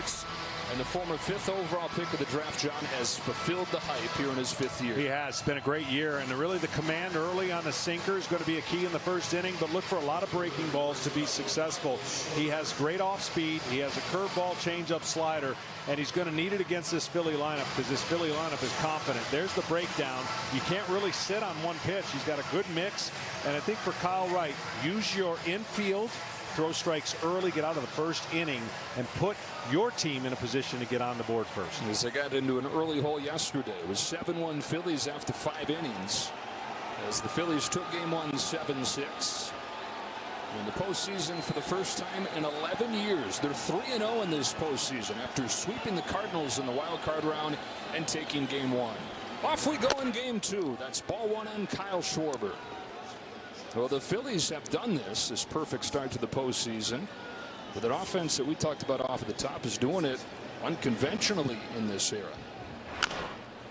hits. And the former 5th overall pick of the draft, John, has fulfilled the hype here in his 5th year. He has. It's been a great year, and really the command early on the sinker is going to be a key in the first inning, but look for a lot of breaking balls to be successful. He has great off speed. He has a curveball, changeup, slider, and he's going to need it against this Philly lineup because this Philly lineup is confident. There's the breakdown. You can't really sit on one pitch. He's got a good mix, and I think for Kyle Wright, use your infield, throw strikes early, get out of the first inning, and put your team in a position to get on the board first. As they got into an early hole yesterday, it was 7-1 Phillies after 5 innings. As the Phillies took game 1 7-6. In the postseason for the first time in 11 years. They're 3-0 in this postseason after sweeping the Cardinals in the wild card round and taking game 1. Off we go in game 2. That's ball 1 on Kyle Schwarber. Well, the Phillies have done this perfect start to the postseason with an offense that we talked about off at the top is doing it unconventionally in this era.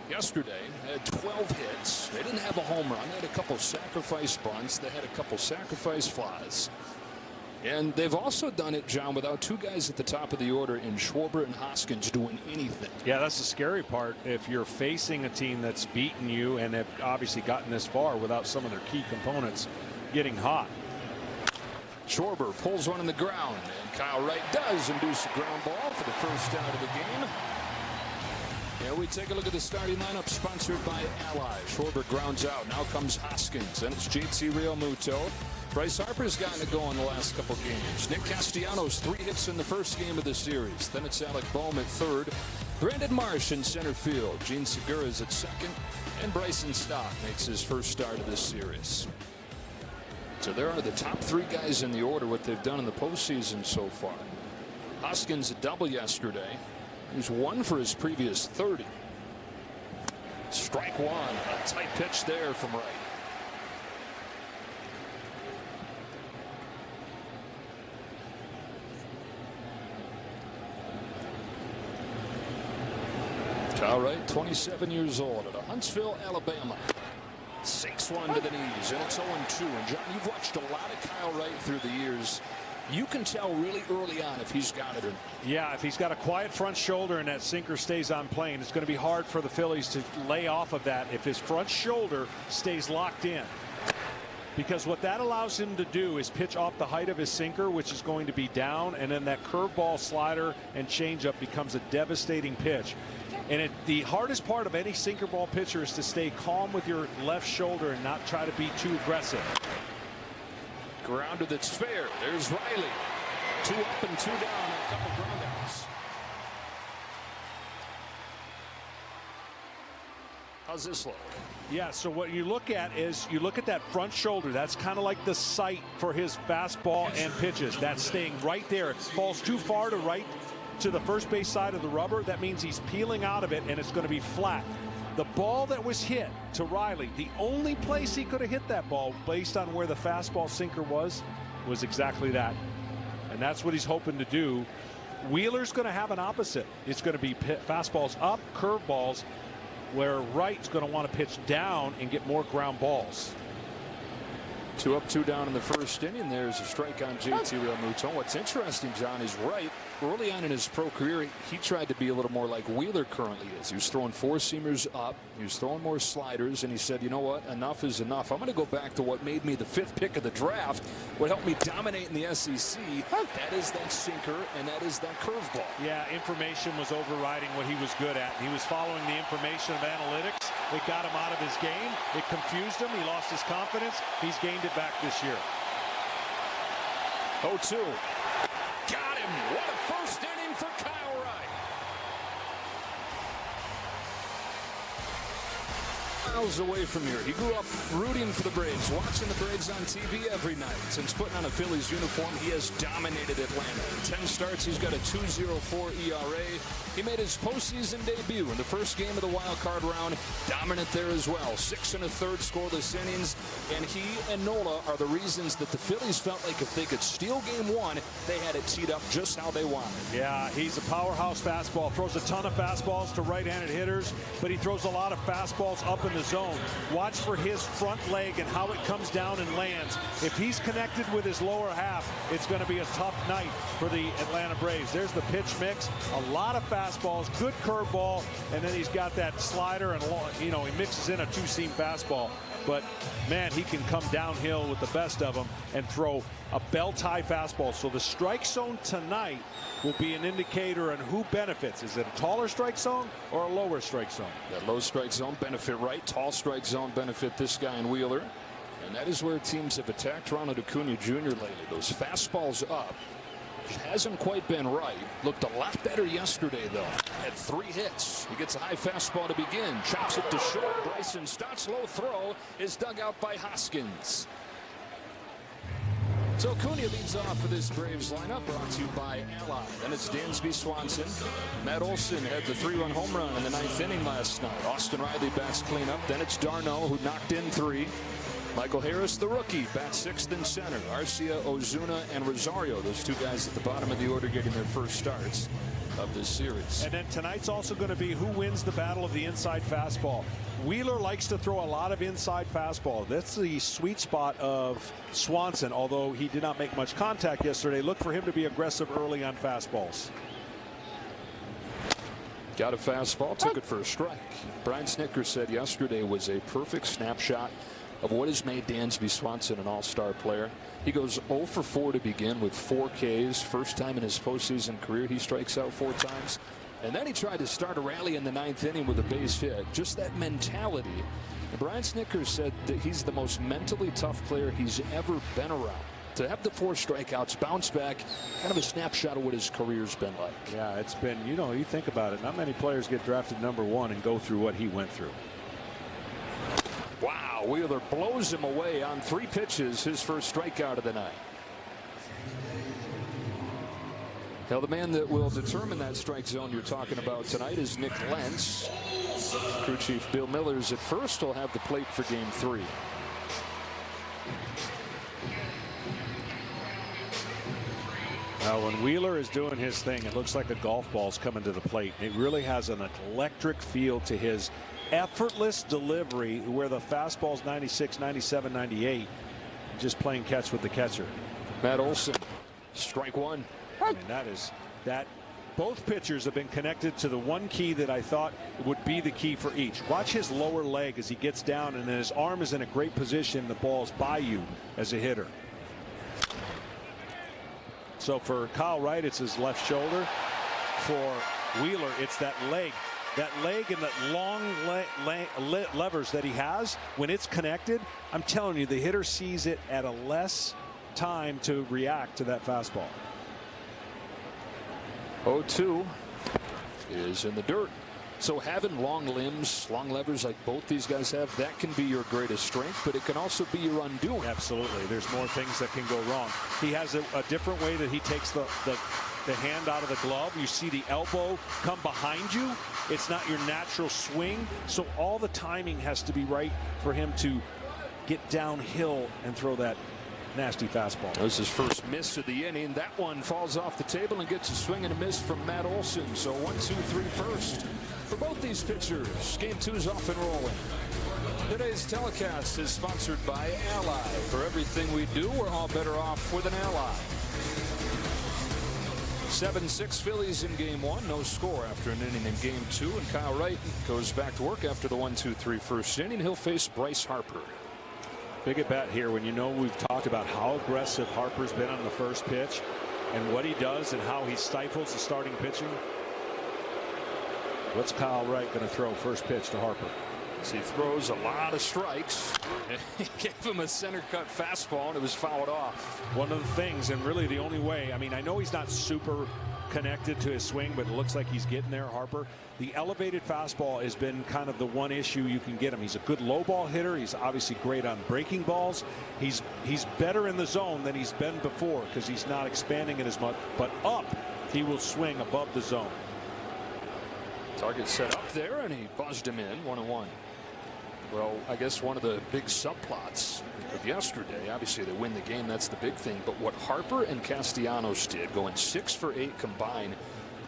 Yesterday, they had 12 hits. They didn't have a home run. They had a couple sacrifice bunts. They had a couple sacrifice flies. And they've also done it, John, without 2 guys at the top of the order in Schwarber and Hoskins doing anything. Yeah, that's the scary part. If you're facing a team that's beaten you and have obviously gotten this far without some of their key components getting hot. Schwarber pulls one in the ground, and Kyle Wright does induce a ground ball for the first out of the game. And we take a look at the starting lineup sponsored by Ally. Schwarber grounds out. Now comes Hoskins, and it's JT Realmuto. Bryce Harper's gotten it going the last couple games. Nick Castellanos 3 hits in the first game of the series. Then it's Alec Bohm at third. Brandon Marsh in center field. Gene Segura's at second. And Bryson Stott makes his first start of this series. So there are the top 3 guys in the order, what they've done in the postseason so far. Hoskins a double yesterday. He's 1 for his previous 30. Strike 1. A tight pitch there from Wright. Kyle Wright, 27 years old, out of Huntsville, Alabama. Sinks one to the knees, and it's 0-2. And John, you've watched a lot of Kyle Wright through the years. You can tell really early on if he's got it or not. Yeah, if he's got a quiet front shoulder and that sinker stays on plane, it's going to be hard for the Phillies to lay off of that if his front shoulder stays locked in. Because what that allows him to do is pitch off the height of his sinker, which is going to be down, and then that curveball, slider, and changeup becomes a devastating pitch. And the hardest part of any sinker ball pitcher is to stay calm with your left shoulder and not try to be too aggressive. Grounded that's fair. There's Riley. 2 up and 2 down and a couple groundouts. How's this look? Yeah, so what you look at is you look at that front shoulder. That's kind of like the sight for his fastball and pitches. That's staying right there. If it falls too far to right to the first base side of the rubber, that means he's peeling out of it and it's going to be flat. The ball that was hit to Riley, the only place he could have hit that ball based on where the fastball sinker was exactly that. And that's what he's hoping to do. Wheeler's going to have an opposite. It's going to be fastballs up, curveballs, where Wright's going to want to pitch down and get more ground balls. 2 up, 2 down in the first inning. There's a strike on JT Realmuto. What's interesting, John, is Wright, early on in his pro career, he tried to be a little more like Wheeler currently is. He was throwing 4-seamers up. He was throwing more sliders, and he said, you know what, enough is enough. I'm going to go back to what made me the 5th pick of the draft, what helped me dominate in the SEC. That is that sinker, and that is that curveball. Yeah, information was overriding what he was good at. He was following the information of analytics. It got him out of his game. It confused him. He lost his confidence. He's gained it back this year. 0-2. Got him. What a first inning for Kyle Wright. Miles away from here. He grew up rooting for the Braves, watching the Braves on TV every night. Since putting on a Phillies uniform, he has dominated Atlanta. In 10 starts, he's got a 2.04 ERA. He made his postseason debut in the first game of the wild card round. Dominant there as well. 6 1/3 scoreless innings. And he and Nola are the reasons that the Phillies felt like if they could steal game 1, they had it teed up just how they wanted. Yeah, he's a powerhouse fastball. Throws a ton of fastballs to right-handed hitters, but he throws a lot of fastballs up in the zone. zone. Watch for his front leg and how it comes down and lands. If he's connected with his lower half, it's going to be a tough night for the Atlanta Braves. There's the pitch mix. A lot of fastballs, good curveball, and then he's got that slider, and he mixes in a two-seam fastball. But man, he can come downhill with the best of them and throw a belt-high fastball. So the strike zone tonight will be an indicator on who benefits. Is it a taller strike zone or a lower strike zone? That low strike zone benefit right. Tall strike zone benefit this guy in Wheeler. And that is where teams have attacked Ronald Acuna Jr. lately. Those fastballs up. Hasn't quite been right. Looked a lot better yesterday, though. Had 3 hits. He gets a high fastball to begin. Chops it to short. Bryson Stott's low throw is dug out by Hoskins. So Acuna leads off for this Braves lineup, brought to you by Ally. Then it's Dansby Swanson. Matt Olson had the 3-run home run in the 9th inning last night. Austin Riley bats cleanup. Then it's Darno, who knocked in 3. Michael Harris, the rookie, bats 6th in center. Arcia, Ozuna, and Rosario, those 2 guys at the bottom of the order getting their first starts of this series. And then tonight's also going to be who wins the battle of the inside fastball. Wheeler likes to throw a lot of inside fastball. That's the sweet spot of Swanson, although he did not make much contact yesterday. Look for him to be aggressive early on fastballs. Got a fastball, took it for a strike. Brian Snitker said yesterday was a perfect snapshot of what has made Dansby Swanson an all-star player. He goes 0 for 4 to begin with 4 Ks. First time in his postseason career he strikes out 4 times. And then he tried to start a rally in the 9th inning with a base hit. Just that mentality. And Brian Snitker said that he's the most mentally tough player he's ever been around. To have the 4 strikeouts, bounce back, kind of a snapshot of what his career's been like. Yeah, it's been, you think about it, not many players get drafted #1 and go through what he went through. Wow, Wheeler blows him away on 3 pitches, his first strikeout of the night. Now the man that will determine that strike zone you're talking about tonight is Nick Lentz. Crew chief Bill Millers at first will have the plate for game 3. Now when Wheeler is doing his thing, it looks like a golf ball's coming to the plate. It really has an electric feel to his effortless delivery, where the fastball's 96, 97, 98, just playing catch with the catcher. Matt Olson, strike 1. I mean, that both pitchers have been connected to the one key that I thought would be the key for each. Watch his lower leg as he gets down, and then his arm is in a great position. The ball's by you as a hitter. So for Kyle Wright, it's his left shoulder. For Wheeler, it's that leg. That leg and that long levers that he has, when it's connected, I'm telling you, the hitter sees it at a less time to react to that fastball. 0-2 is in the dirt. So having long limbs, long levers like both these guys have, that can be your greatest strength, but it can also be your undoing. Absolutely. There's more things that can go wrong. He has a different way that he takes the hand out of the glove. You see the elbow come behind you. It's not your natural swing. So all the timing has to be right for him to get downhill and throw that nasty fastball. That was his first miss of the inning. That one falls off the table and gets a swing and a miss from Matt Olson. So 1-2-3 first for both these pitchers. Game 2 is off and rolling. Today's telecast is sponsored by Ally. For everything we do, we're all better off with an Ally. 7-6 Phillies in game 1. No score after an inning in game 2. And Kyle Wright goes back to work after the 1-2-3 first inning. He'll face Bryce Harper. Big at bat here when we've talked about how aggressive Harper's been on the first pitch and what he does and how he stifles the starting pitching. What's Kyle Wright going to throw first pitch to Harper? He throws a lot of strikes. He gave him a center cut fastball and it was fouled off. One of the things, and really the only way, I mean, I know he's not super connected to his swing, but it looks like he's getting there, Harper. The elevated fastball has been kind of the one issue you can get him. He's a good low ball hitter. He's obviously great on breaking balls. He's better in the zone than he's been before because he's not expanding it as much, but up he will swing above the zone. Target set up there and he buzzed him in. 1-1. Well, I guess one of the big subplots of yesterday, obviously they win the game, that's the big thing, but what Harper and Castellanos did, going 6 for 8 combined,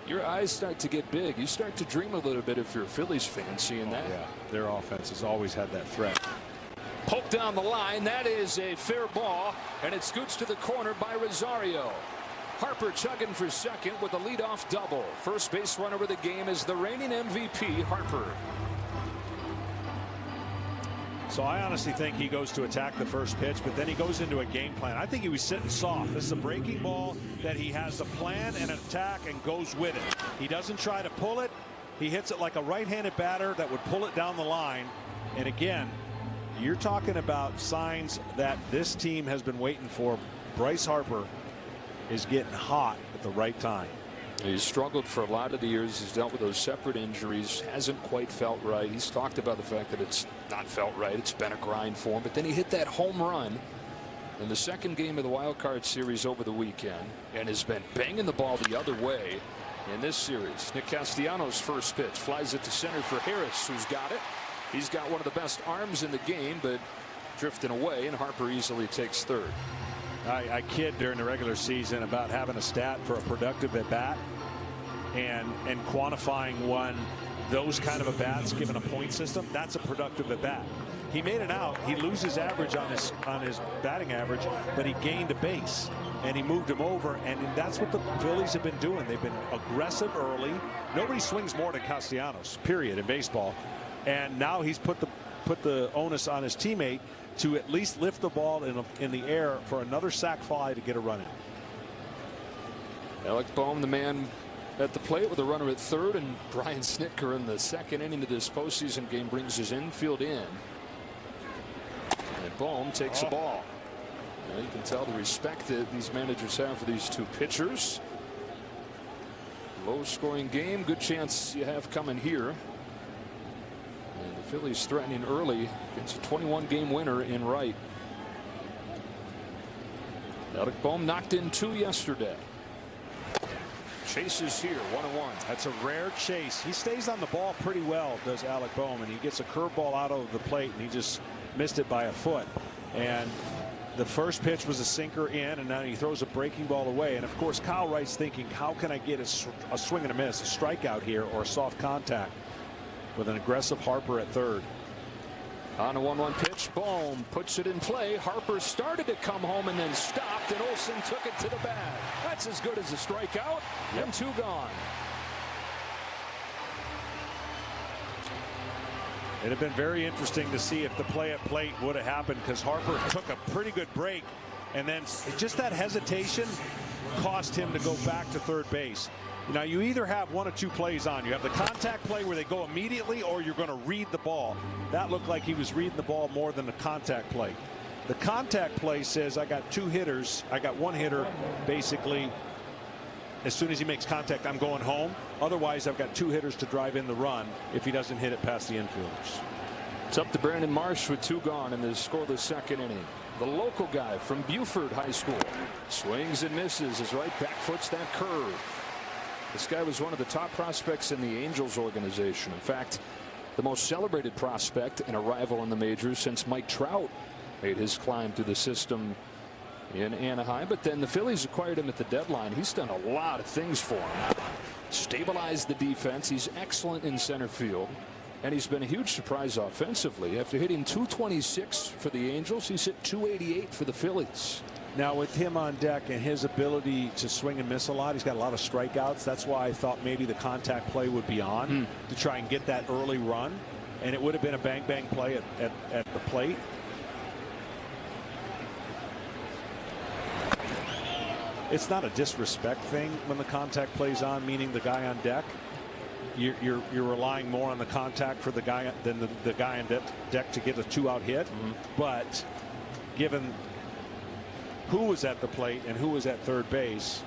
Your eyes start to get big. You start to dream a little bit if you're a Phillies fan seeing that. Yeah, their offense has always had that threat. Poke down the line. That is a fair ball, and it scoots to the corner by Rosario. Harper chugging for second with a leadoff double. First base runner of the game is the reigning MVP, Harper. So I honestly think he goes to attack the first pitch, but then he goes into a game plan. I think he was sitting soft. This is a breaking ball that he has a plan and an attack and goes with it. He doesn't try to pull it. He hits it like a right-handed batter that would pull it down the line. And again, you're talking about signs that this team has been waiting for. Bryce Harper is getting hot at the right time. He's struggled for a lot of the years. He's dealt with those separate injuries. Hasn't quite felt right. He's talked about the fact that it's not felt right. It's been a grind for him. But then he hit that home run in the second game of the wild card series over the weekend and has been banging the ball the other way in this series. Nick Castellanos' first pitch flies it to center for Harris, who's got it. He's got one of the best arms in the game, but drifting away, and Harper easily takes third. I kid during the regular season about having a stat for a productive at bat and quantifying one, those kind of at bats given a point system. That's a productive at bat. He made it out. He loses average on his batting average, but he gained a base and he moved him over, and that's what the Phillies have been doing. They've been aggressive early. Nobody swings more than Castellanos, period, in baseball. And now he's put the onus on his teammate to at least lift the ball in the air for another sac fly to get a run in. Alec Bohm, the man at the plate with a runner at third, and Brian Snitker in the second inning of this postseason game brings his infield in. And Bohm takes a ball. Now you can tell the respect that these managers have for these two pitchers. Low scoring game. Good chance you have coming here. And the Phillies threatening early. It's a 21-game winner in right. Alec Bohm knocked in 2 yesterday. Chases here, 1-1. That's a rare chase. He stays on the ball pretty well, does Alec Bohm, and he gets a curveball out of the plate, and he just missed it by a foot. And the first pitch was a sinker in, and now he throws a breaking ball away. And of course, Kyle Wright's thinking, how can I get a swing and a miss, a strikeout here, or a soft contact, with an aggressive Harper at third. On a 1-1 pitch, Bohm puts it in play. Harper started to come home and then stopped, and Olsen took it to the bag. That's as good as a strikeout. And 2 gone. It'd have been very interesting to see if the play at plate would have happened, because Harper took a pretty good break, and then just that hesitation cost him to go back to third base. Now, you either have one of 2 plays on. You have the contact play where they go immediately, or you're going to read the ball. That looked like he was reading the ball more than the contact play. The contact play says, I got 2 hitters. I got 1 hitter, basically. As soon as he makes contact, I'm going home. Otherwise, I've got 2 hitters to drive in the run if he doesn't hit it past the infielders. It's up to Brandon Marsh with 2 gone in the scoreless second inning. The local guy from Buford High School swings and misses. His right back foots that curve. This guy was one of the top prospects in the Angels organization. In fact, the most celebrated prospect and a rival in the majors since Mike Trout made his climb through the system in Anaheim. But then the Phillies acquired him at the deadline. He's done a lot of things for him. Stabilized the defense. He's excellent in center field. And he's been a huge surprise offensively. After hitting .226 for the Angels, he's hit .288 for the Phillies. Now, with him on deck and his ability to swing and miss a lot, he's got a lot of strikeouts. That's why I thought maybe the contact play would be on to try and get that early run. And it would have been a bang-bang play at the plate. It's not a disrespect thing when the contact play's on, meaning the guy on deck. You're relying more on the contact for the guy than the guy on deck to get a 2-out hit. But given who was at the plate and who was at third base,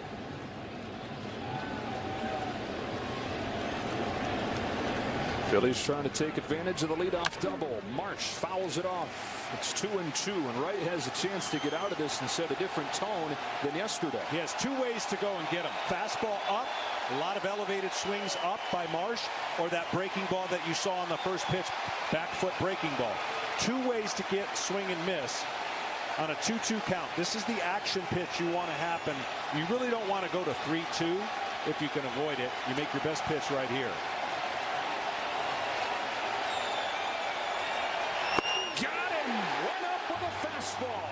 Phillies trying to take advantage of the leadoff double. Marsh fouls it off. It's 2-2, and Wright has a chance to get out of this and set a different tone than yesterday. He has 2 ways to go and get him. Fastball up, a lot of elevated swings up by Marsh, or that breaking ball that you saw on the first pitch, back foot breaking ball. 2 ways to get swing and miss on a 2-2 count. This is the action pitch you want to happen. You really don't want to go to 3-2. if you can avoid it. You make your best pitch right here. Got him! Went up with a fastball.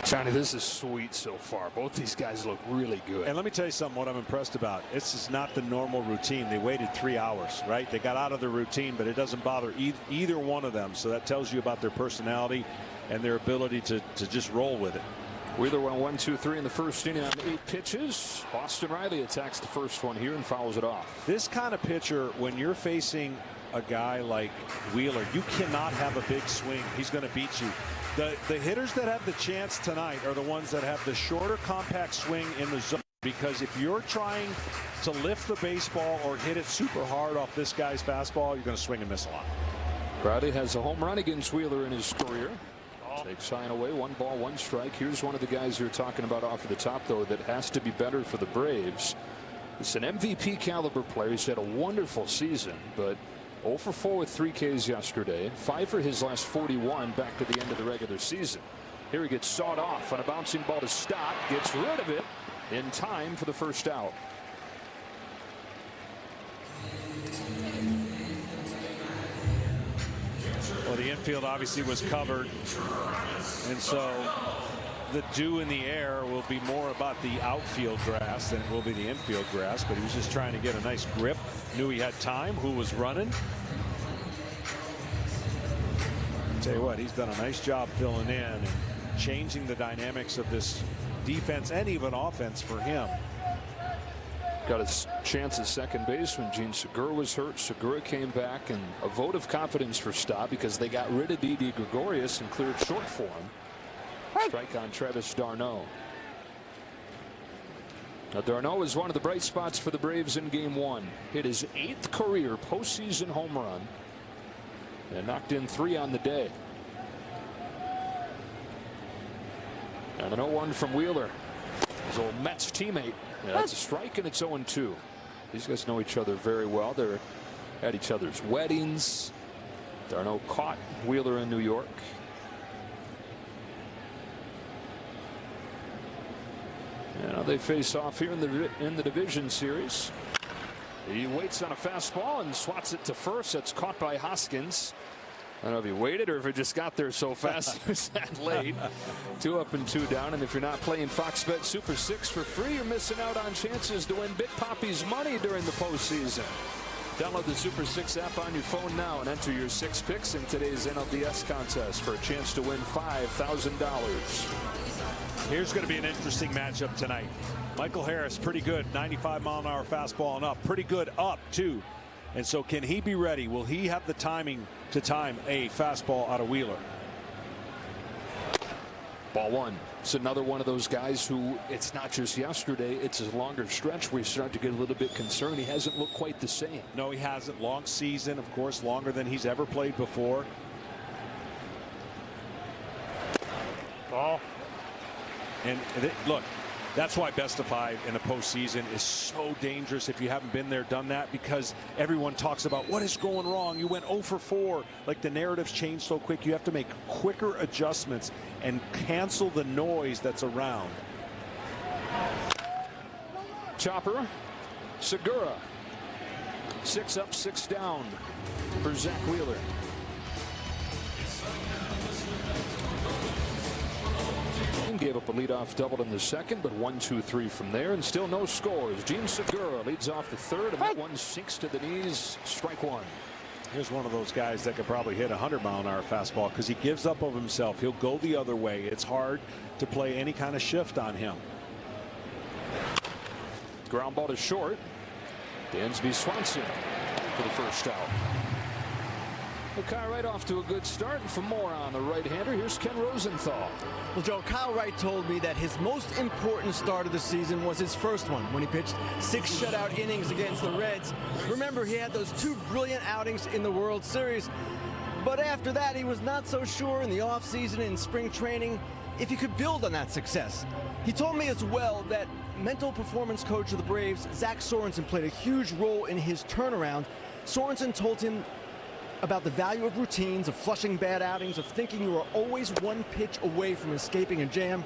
Johnny, this is sweet so far. Both these guys look really good. And let me tell you something, what I'm impressed about. This is not the normal routine. They waited 3 hours, right? They got out of their routine, but it doesn't bother either one of them. So that tells you about their personality and their ability to just roll with it. Wheeler went 1, 2, 3 in the first inning on 8 pitches. Austin Riley attacks the first one here and fouls it off. This kind of pitcher, when you're facing a guy like Wheeler, you cannot have a big swing. He's going to beat you. The hitters that have the chance tonight are the ones that have the shorter, compact swing in the zone. Because if you're trying to lift the baseball or hit it super hard off this guy's fastball, you're going to swing and miss a lot. Riley has a home run against Wheeler in his career. Takes sign away. 1 ball, 1 strike. Here's one of the guys you're talking about off of the top, though, that has to be better for the Braves. It's an MVP caliber player. He's had a wonderful season, but 0 for 4 with 3 Ks yesterday. 5 for his last 41 back to the end of the regular season. Here he gets sawed off on a bouncing ball to stop. Gets rid of it in time for the first out. Well, the infield obviously was covered, and so the dew in the air will be more about the outfield grass than it will be the infield grass. But he was just trying to get a nice grip. Knew he had time. Who was running? I'll tell you what, he's done a nice job filling in and changing the dynamics of this defense and even offense for him. Got his chance at second base when Gene Segura was hurt. Segura came back, and a vote of confidence for Staub because they got rid of Didi Gregorius and cleared short for him. Strike on Travis d'Arnaud. Now, d'Arnaud is one of the bright spots for the Braves in Game 1. Hit his 8th career postseason home run and knocked in 3 on the day. And an 0-1 from Wheeler, his old Mets teammate. Yeah, that's a strike, and it's 0-2. These guys know each other very well. They're at each other's weddings. d'Arnaud caught Wheeler in New York. And now they face off here in the division series. He waits on a fastball and swats it to first. That's caught by Hoskins. I don't know if he waited or if he just got there so fast he was that late. 2 up and 2 down. And if you're not playing Fox Bet Super 6 for free, you're missing out on chances to win Big Papi's money during the postseason. Download the Super 6 app on your phone now and enter your 6 picks in today's NLDS contest for a chance to win $5,000. Here's going to be an interesting matchup tonight. Michael Harris, pretty good, 95-mile-an-hour fastball and up. Pretty good up, too. And so can he be ready? Will he have the timing to time a fastball out of Wheeler? Ball 1. It's another one of those guys who, it's not just yesterday, it's a longer stretch where you start to get a little bit concerned. He hasn't looked quite the same. No, he hasn't. Long season, of course, longer than he's ever played before. Ball. And look, that's why best of 5 in the postseason is so dangerous if you haven't been there, done that, because everyone talks about what is going wrong. You went 0 for 4. Like, the narratives change so quick. You have to make quicker adjustments and cancel the noise that's around. Chopper, Segura. 6 up, 6 down for Zach Wheeler. Gave up a leadoff double in the second, but 1, 2, 3 from there, and still no scores. Gene Segura leads off the third, and that one sinks to the knees. Strike 1. Here's one of those guys that could probably hit a 100-mile-an-hour fastball because he gives up of himself. He'll go the other way. It's hard to play any kind of shift on him. Ground ball to short. Dansby Swanson for the first out. Well, Kyle Wright off to a good start, and for more on the right-hander, here's Ken Rosenthal. Well, Joe, Kyle Wright told me that his most important start of the season was his first one, when he pitched 6 shutout innings against the Reds. Remember, he had those 2 brilliant outings in the World Series. But after that, he was not so sure in the offseason and spring training if he could build on that success. He told me as well that mental performance coach of the Braves, Zach Sorensen, played a huge role in his turnaround. Sorensen told him about the value of routines, of flushing bad outings, of thinking you are always 1 pitch away from escaping a jam.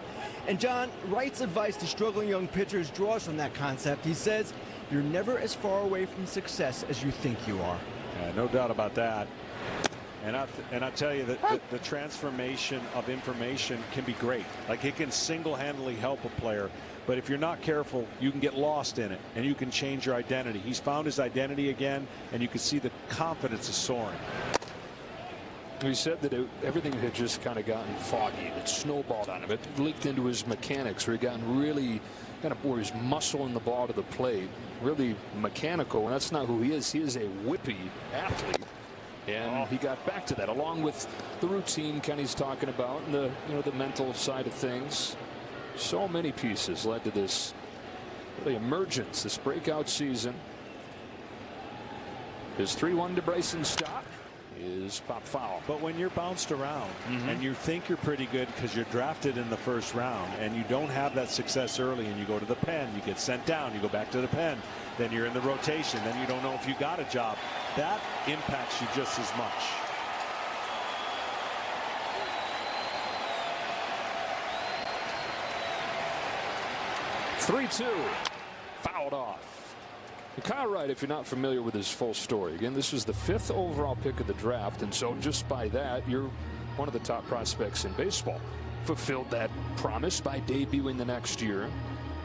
And John, Wright's advice to struggling young pitchers draws from that concept. He says, you're never as far away from success as you think you are. Yeah, no doubt about that. And I tell you that the transformation of information can be great. Like, it can single-handedly help a player. But if you're not careful, you can get lost in it, and you can change your identity. He's found his identity again, and you can see the confidence is soaring. He said that everything had just kind of gotten foggy. It snowballed on him. It leaked into his mechanics, where he gotten really kind of bore his muscle in the ball to the plate, really mechanical. And that's not who he is. He is a whippy athlete. And he got back to that, along with the routine Kenny's talking about, and the mental side of things. So many pieces led to this really emergence, this breakout season. His 3-1 to Bryson Stott is pop foul. But when you're bounced around and you think you're pretty good because you're drafted in the first round, and you don't have that success early, and you go to the pen, you get sent down, you go back to the pen, then you're in the rotation, then you don't know if you got a job. That impacts you just as much. (3-2) fouled off. Kyle Wright, if you're not familiar with his full story, again, this was the 5th overall pick of the draft, and so just by that, you're one of the top prospects in baseball. Fulfilled that promise by debuting the next year.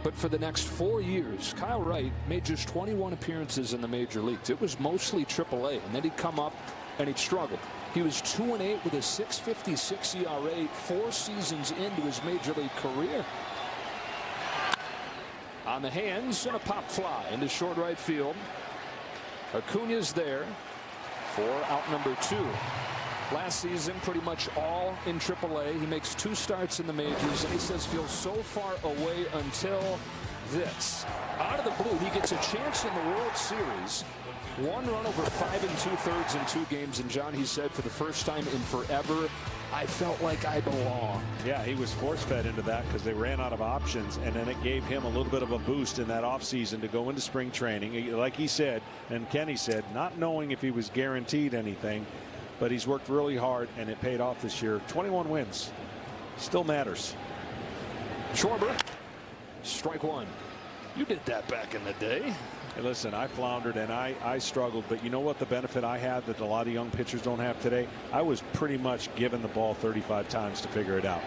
But for the next 4 years, Kyle Wright made just 21 appearances in the major leagues. It was mostly AAA, and then he'd come up and he'd struggle. He was 2-8 with a .656 ERA 4 seasons into his major league career. On the hands, and a pop fly into short right field. Acuna's there for out number 2. Last season, pretty much all in AAA. He makes 2 starts in the majors, and he says feels so far away until this. Out of the blue, he gets a chance in the World Series. 1 run over 5 2/3 in 2 games. And John, he said, for the first time in forever, I felt like I belonged. Yeah, he was force-fed into that because they ran out of options, and then it gave him a little bit of a boost in that offseason to go into spring training. Like he said, and Kenny said, not knowing if he was guaranteed anything, but he's worked really hard, and it paid off this year. 21 wins. Still matters. Schwarber, strike 1. You did that back in the day. Hey, listen, I floundered and I struggled, but you know what the benefit I had that a lot of young pitchers don't have today? I was pretty much given the ball 35 times to figure it out.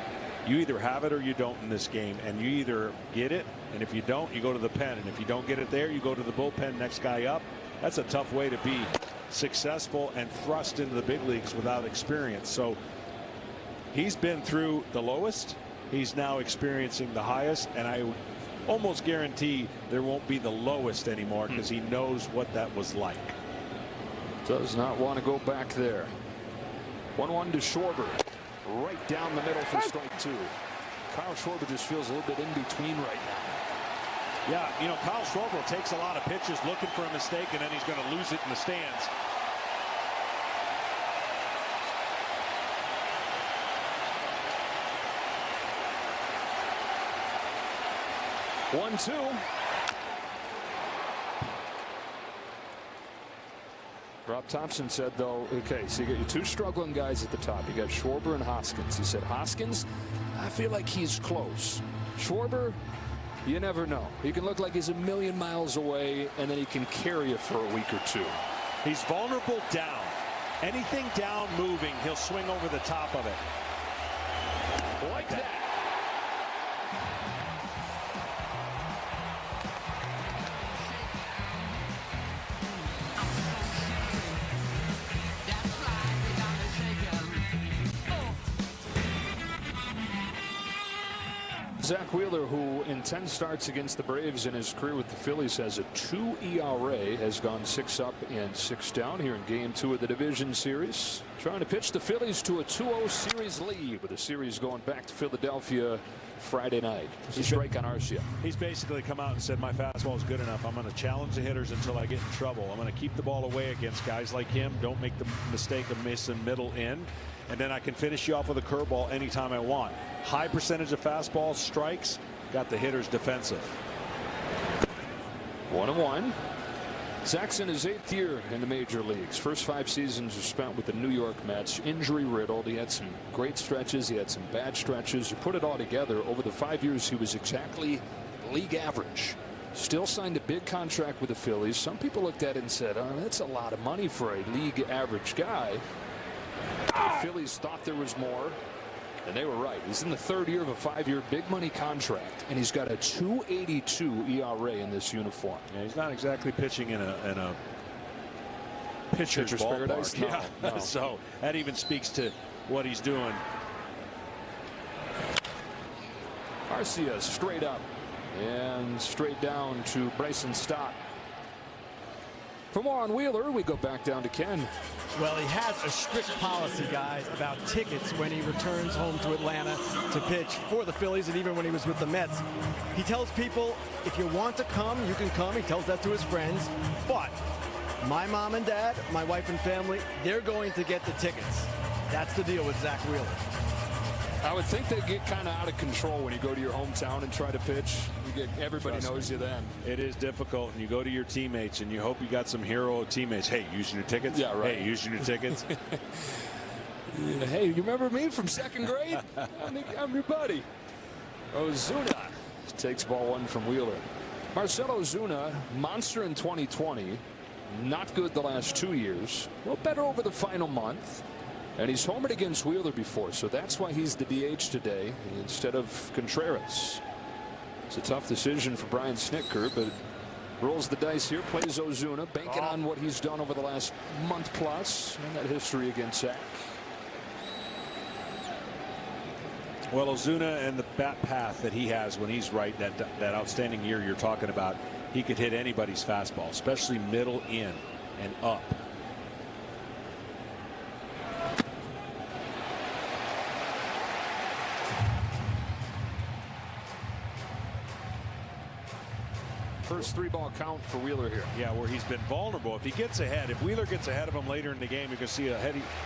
You either have it or you don't in this game, and you either get it, and if you don't, you go to the pen, and if you don't get it there, you go to the bullpen, next guy up. That's a tough way to be successful and thrust into the big leagues without experience. So he's been through the lowest. He's now experiencing the highest, and I almost guarantee there won't be the lowest anymore because he knows what that was like. Does not want to go back there. 1-1 to Schwarber. Right down the middle for strike 2. Kyle Schwarber just feels a little bit in between right now. Yeah, you know, Kyle Schwarber takes a lot of pitches looking for a mistake, and then he's going to lose it in the stands. One, 2. Rob Thompson said, though, okay, so you got your 2 struggling guys at the top. You got Schwarber and Hoskins. He said, Hoskins, I feel like he's close. Schwarber, you never know. He can look like he's a million miles away, and then he can carry you for a week or 2. He's vulnerable down. Anything down moving, he'll swing over the top of it. Like that. Zach Wheeler, who in 10 starts against the Braves in his career with the Phillies, has a 2 ERA, has gone 6 up and 6 down here in Game 2 of the division series. Trying to pitch the Phillies to a 2-0 series lead, with the series going back to Philadelphia Friday night. This is Drake on Arcia. He's basically come out and said, my fastball is good enough. I'm going to challenge the hitters until I get in trouble. I'm going to keep the ball away against guys like him. Don't make the mistake of missing middle in. And then I can finish you off with a curveball anytime I want. High percentage of fastballs, strikes, got the hitters defensive. 1-1. Zach's in his 8th year in the major leagues. First 5 seasons were spent with the New York Mets. Injury riddled. He had some great stretches. He had some bad stretches. You put it all together, over the 5 years, he was exactly league average. Still signed a big contract with the Phillies. Some people looked at it and said, oh, that's a lot of money for a league average guy. The Phillies thought there was more, and they were right. He's in the 3rd year of a 5-year big money contract, and he's got a 2.82 ERA in this uniform. Yeah, he's not exactly pitching in a pitcher's paradise. No, yeah, no. So that even speaks to what he's doing. Arcia straight up and straight down to Bryson Stott. For more on Wheeler, we go back down to Ken. Well, he has a strict policy, guys, about tickets when he returns home to Atlanta to pitch for the Phillies, and even when he was with the Mets. He tells people, if you want to come, you can come. He tells that to his friends. But my mom and dad, my wife and family, they're going to get the tickets. That's the deal with Zach Wheeler. I would think they get kind of out of control when you go to your hometown and try to pitch. Everybody knows you then. It is difficult, and you go to your teammates, and you hope you got some hero teammates. Hey, using your tickets? Yeah, right. Hey, using your tickets? Yeah, hey, you remember me from 2nd grade? I'm your buddy. Ozuna takes ball 1 from Wheeler. Marcell Ozuna, monster in 2020. Not good the last 2 years. Well, better over the final month. And he's homered against Wheeler before, so that's why he's the DH today instead of Contreras. It's a tough decision for Brian Snitker, but rolls the dice here, plays Ozuna, banking on what he's done over the last month plus and that history against Zach. Well, Ozuna and the bat path that he has when he's right, that outstanding year you're talking about, he could hit anybody's fastball, especially middle in and up. First 3-ball count for Wheeler here. Yeah, where he's been vulnerable. If he gets ahead, if Wheeler gets ahead of him later in the game, you're going to see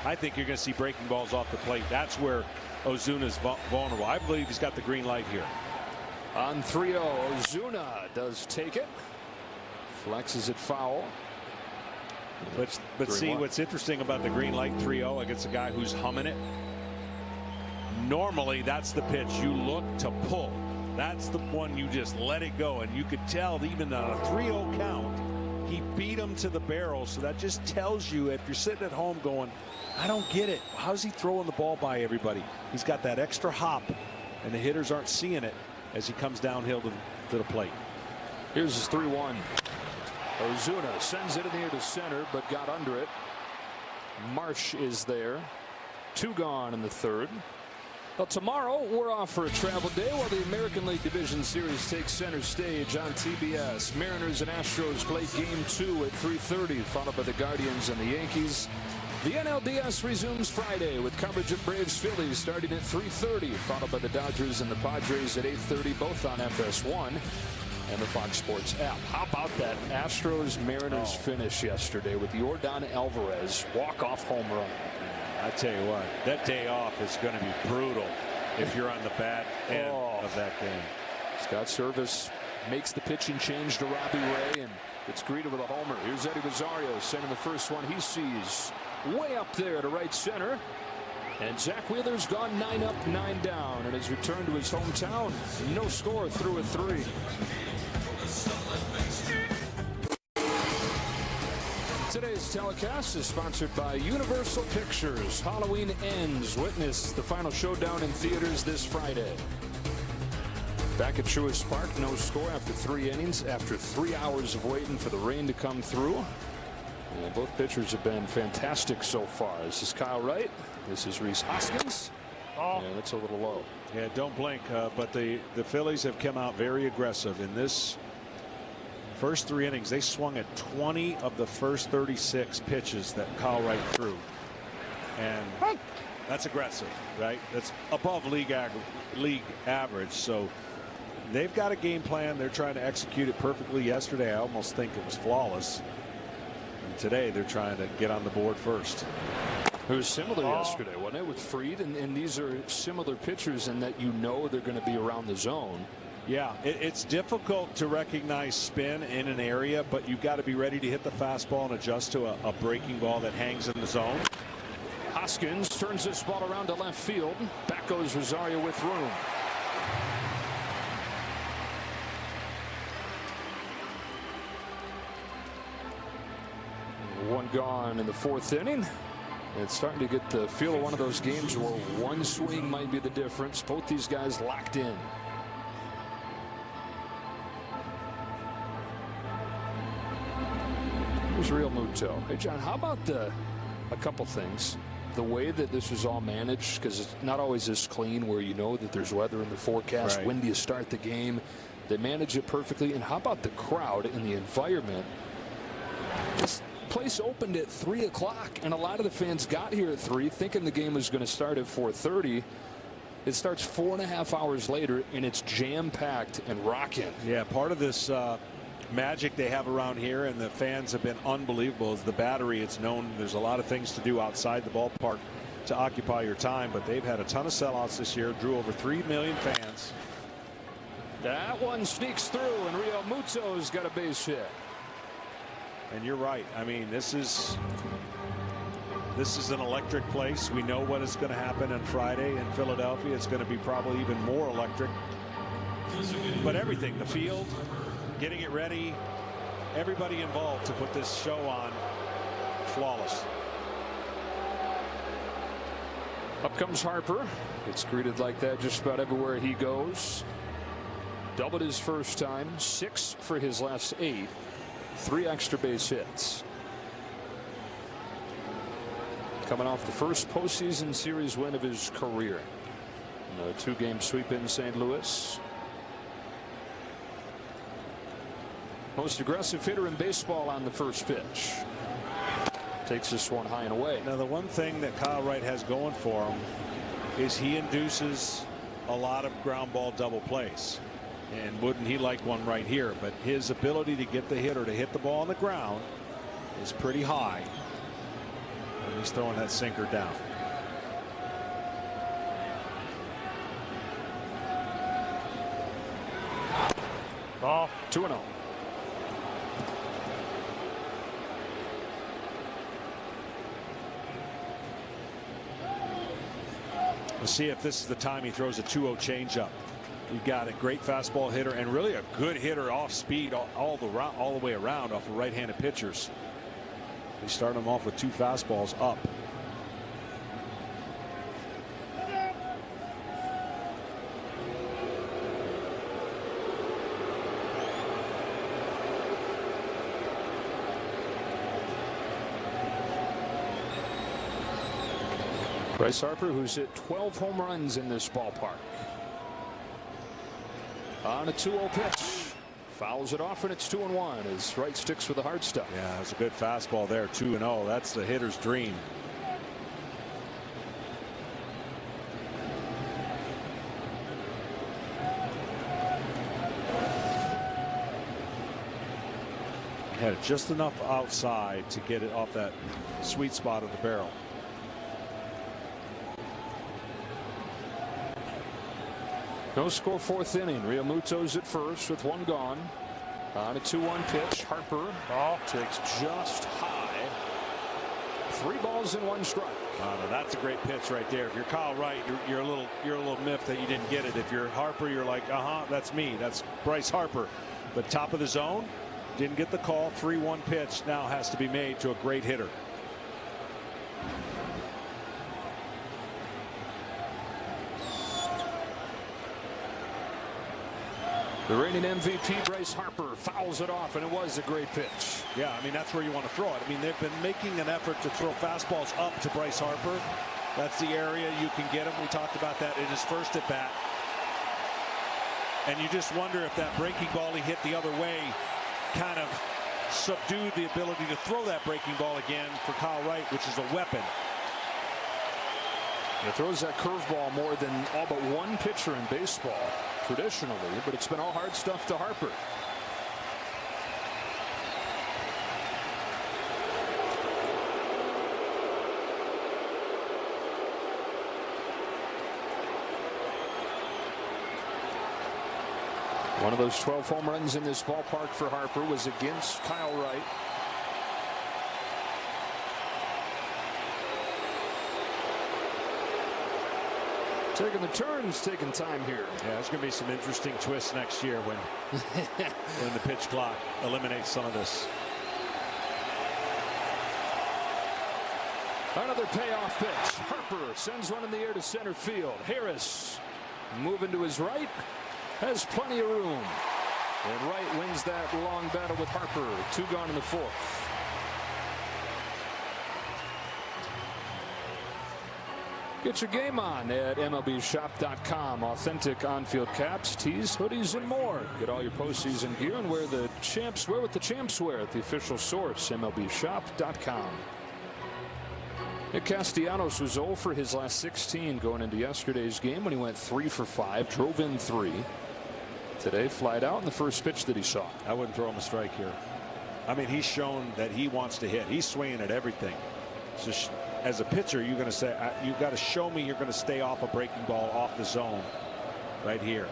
I think you're going to see breaking balls off the plate. That's where Ozuna's vulnerable. I believe he's got the green light here. On 3-0, Ozuna does take it. Flexes it foul. But see, what's interesting about the green light 3-0 against a guy who's humming it, normally that's the pitch you look to pull. That's the one you just let it go, and you could tell even on a 3-0 count he beat him to the barrel. So that just tells you, if you're sitting at home going, I don't get it, how's he throwing the ball by everybody? He's got that extra hop, and the hitters aren't seeing it as he comes downhill to the plate. Here's his 3-1. Ozuna sends it in the air to center, but got under it. Marsh is there. 2 gone in the 3rd. Well, tomorrow we're off for a travel day while the American League Division Series takes center stage on TBS. Mariners and Astros play Game 2 at 3:30, followed by the Guardians and the Yankees. The NLDS resumes Friday with coverage of Braves Phillies starting at 3:30, followed by the Dodgers and the Padres at 8:30, both on FS1 and the Fox Sports app. How about that Astros Mariners finish yesterday with the Yordan Alvarez walk-off home run? I tell you what, that day off is going to be brutal if you're on the bad end of that game. Scott Service makes the pitching change to Robbie Ray and gets greeted with a homer. Here's Eddie Rosario sending the first one he sees way up there to right center. And Zach Wheeler's gone 9 up, 9 down, and has returned to his hometown. No score through a 3. Today's telecast is sponsored by Universal Pictures. Halloween Ends. Witness the final showdown in theaters this Friday. Back at Truist Park, no score after 3 innings, after 3 hours of waiting for the rain to come through. And both pitchers have been fantastic so far. This is Kyle Wright. This is Rhys Hoskins. Yeah, that's a little low. Yeah, don't blink. But the Phillies have come out very aggressive in this first 3 innings. They swung at 20 of the first 36 pitches that Kyle Wright threw, and that's aggressive, right? That's above league average. So they've got a game plan. They're trying to execute it perfectly. Yesterday, I almost think it was flawless. And today, they're trying to get on the board first. It was similar yesterday, wasn't it, with Fried? And these are similar pitchers in that you know they're going to be around the zone. Yeah, it's difficult to recognize spin in an area, but you've got to be ready to hit the fastball and adjust to a breaking ball that hangs in the zone. Hoskins turns this ball around to left field. Back goes Rosario with room. One gone in the 4th inning. It's starting to get the feel of one of those games where one swing might be the difference. Both these guys locked in. Here's Real Muto. Hey, John, how about a couple things? The way that this is all managed, because it's not always this clean where you know that there's weather in the forecast. Right. When do you start the game? They manage it perfectly. And how about the crowd and the environment? This place opened at 3 o'clock, and a lot of the fans got here at 3 thinking the game was going to start at 4:30. It starts 4.5 hours later, and it's jam-packed and rocking. Yeah, part of this magic they have around here, and the fans have been unbelievable, is the Battery. It's known there's a lot of things to do outside the ballpark to occupy your time, but they've had a ton of sellouts this year, drew over 3 million fans. That one sneaks through, and Real Muto's got a base hit. And you're right. I mean, this is an electric place. We know what is going to happen on Friday in Philadelphia. It's going to be probably even more electric. But everything, the field, getting it ready, everybody involved to put this show on, flawless. Up comes Harper. It's greeted like that just about everywhere he goes. Doubled his first time, 6 for his last 8. 3 extra base hits. Coming off the first postseason series win of his career. A 2-game sweep in St. Louis. Most aggressive hitter in baseball on the first pitch. Takes this one high and away. Now, the one thing that Kyle Wright has going for him is he induces a lot of ground ball double plays. And wouldn't he like one right here? But his ability to get the hitter to hit the ball on the ground is pretty high. And he's throwing that sinker down. Ball 2-0. We'll see if this is the time he throws a 2-0 changeup. You've got a great fastball hitter and really a good hitter off speed all the way around off of right-handed pitchers. They start him off with 2 fastballs up. Bryce Harper, who's hit 12 home runs in this ballpark. On a 2-0 pitch. Fouls it off, and it's 2-1 as Wright sticks with the hard stuff. Yeah, it's a good fastball there, 2-0. That's the hitter's dream. Had it just enough outside to get it off that sweet spot of the barrel. No score, 4th inning. Real Muto's at first with 1 gone. On a 2-1 pitch. Harper takes just high. 3 balls and 1 strike. Now that's a great pitch right there. If you're Kyle Wright, you're a little miffed that you didn't get it. If you're Harper, you're like, that's me. That's Bryce Harper. But top of the zone, didn't get the call. 3-1 pitch now has to be made to a great hitter. The reigning MVP Bryce Harper fouls it off, and it was a great pitch. Yeah, I mean, that's where you want to throw it. I mean, they've been making an effort to throw fastballs up to Bryce Harper, That's the area you can get him. We talked about that in his first at bat. And you just wonder if that breaking ball he hit the other way kind of subdued the ability to throw that breaking ball again for Kyle Wright, which is a weapon. He throws that curveball more than all but one pitcher in baseball traditionally, but it's been all hard stuff to Harper. One of those 12 home runs in this ballpark for Harper was against Kyle Wright. Taking the turns, taking time here. Yeah, there's going to be some interesting twists next year when the pitch clock eliminates some of this. Another payoff pitch. Harper sends one in the air to center field. Harris moving to his right. Has plenty of room. And Wright wins that long battle with Harper. 2 gone in the 4th. Get your game on at MLBshop.com. Authentic on-field caps, tees, hoodies, and more. Get all your postseason gear and wear what the champs wear at the official source, MLBshop.com. Nick Castellanos was 0 for his last 16 going into yesterday's game when he went 3 for 5, drove in 3. Today, flied out in the first pitch that he saw. I wouldn't throw him a strike here. I mean, he's shown that he wants to hit. He's swinging at everything. So as a pitcher, you're going to say, you've got to show me you're going to stay off a breaking ball off the zone right here.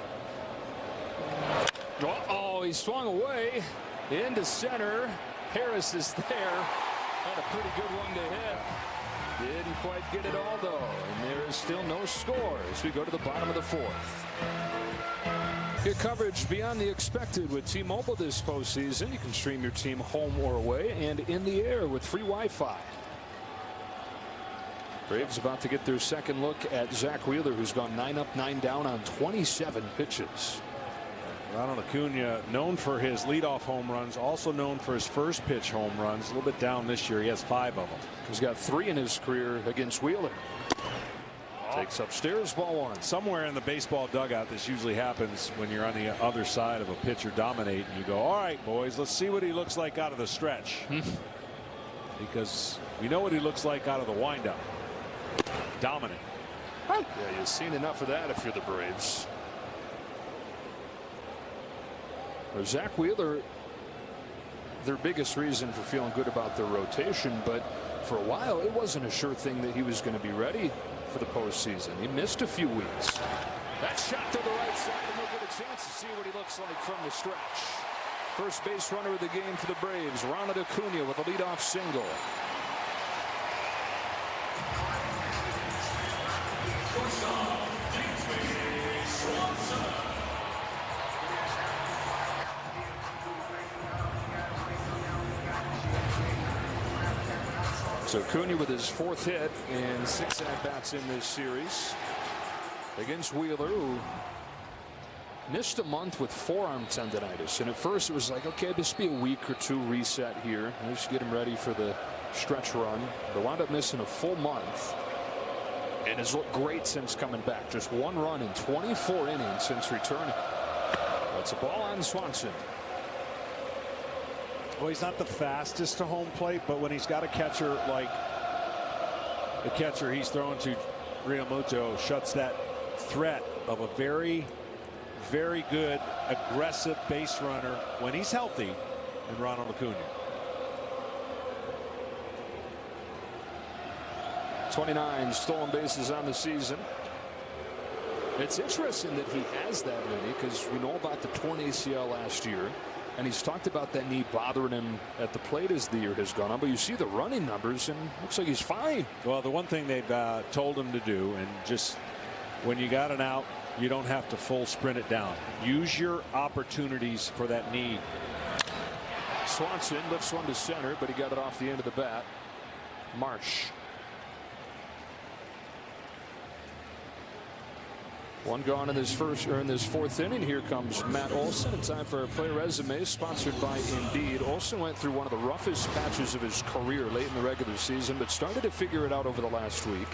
Oh, he swung away into center. Harris is there. Had a pretty good one to hit. Didn't quite get it all, though. And there is still no score as we go to the bottom of the 4th. Get coverage beyond the expected with T-Mobile this postseason. You can stream your team home or away and in the air with free Wi-Fi. Braves about to get their second look at Zach Wheeler, who's gone 9 up, 9 down on 27 pitches. Ronald Acuna, known for his leadoff home runs, also known for his first pitch home runs. A little bit down this year. He has 5 of them. He's got 3 in his career against Wheeler. Takes upstairs, ball 1. Somewhere in the baseball dugout, this usually happens when you're on the other side of a pitcher dominate, and you go, all right, boys, let's see what he looks like out of the stretch. Because we know what he looks like out of the windup. Dominant. Yeah, you've seen enough of that if you're the Braves. Well, Zach Wheeler, their biggest reason for feeling good about their rotation, but for a while it wasn't a sure thing that he was going to be ready for the postseason. He missed a few weeks. That shot to the right side, and they'll get a chance to see what he looks like from the stretch. First base runner of the game for the Braves, Ronald Acuna with a leadoff single. So Acuna with his 4th hit and 6 at-bats in this series against Wheeler, who missed a month with forearm tendonitis. And at first it was like, okay, this will be a week or 2 reset here. Just get him ready for the stretch run. But wound up missing a full month and has looked great since coming back. Just 1 run in 24 innings since returning. That's a ball on Swanson. Well, he's not the fastest to home plate, but when he's got a catcher like the catcher he's throwing to, Realmuto, shuts that threat of a very, very good, aggressive base runner when he's healthy, and Ronald Acuna. 29 stolen bases on the season. It's interesting that he has that many because we know about the torn ACL last year. And he's talked about that knee bothering him at the plate as the year has gone on. But you see the running numbers, and looks like he's fine. Well, the one thing they've told him to do, and just when you got an out, you don't have to full sprint it down. Use your opportunities for that knee. Swanson lifts one to center, but he got it off the end of the bat. Marsh. 1 gone in this 4th inning. Here comes Matt Olson. In time for a player resume sponsored by Indeed. Olson went through one of the roughest patches of his career late in the regular season, but started to figure it out over the last week.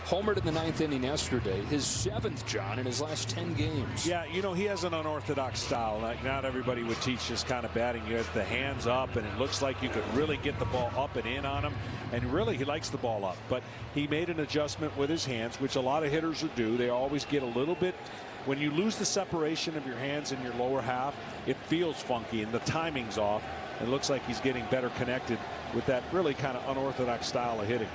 Homered in the 9th inning yesterday. His 7th, John, in his last 10 games. Yeah, you know, he has an unorthodox style. Like, not everybody would teach this kind of batting. You have the hands up, and it looks like you could really get the ball up and in on him. And really, he likes the ball up. But he made an adjustment with his hands, which a lot of hitters will do. They always get a little bit. When you lose the separation of your hands in your lower half, it feels funky, and the timing's off. It looks like he's getting better connected with that really kind of unorthodox style of hitting.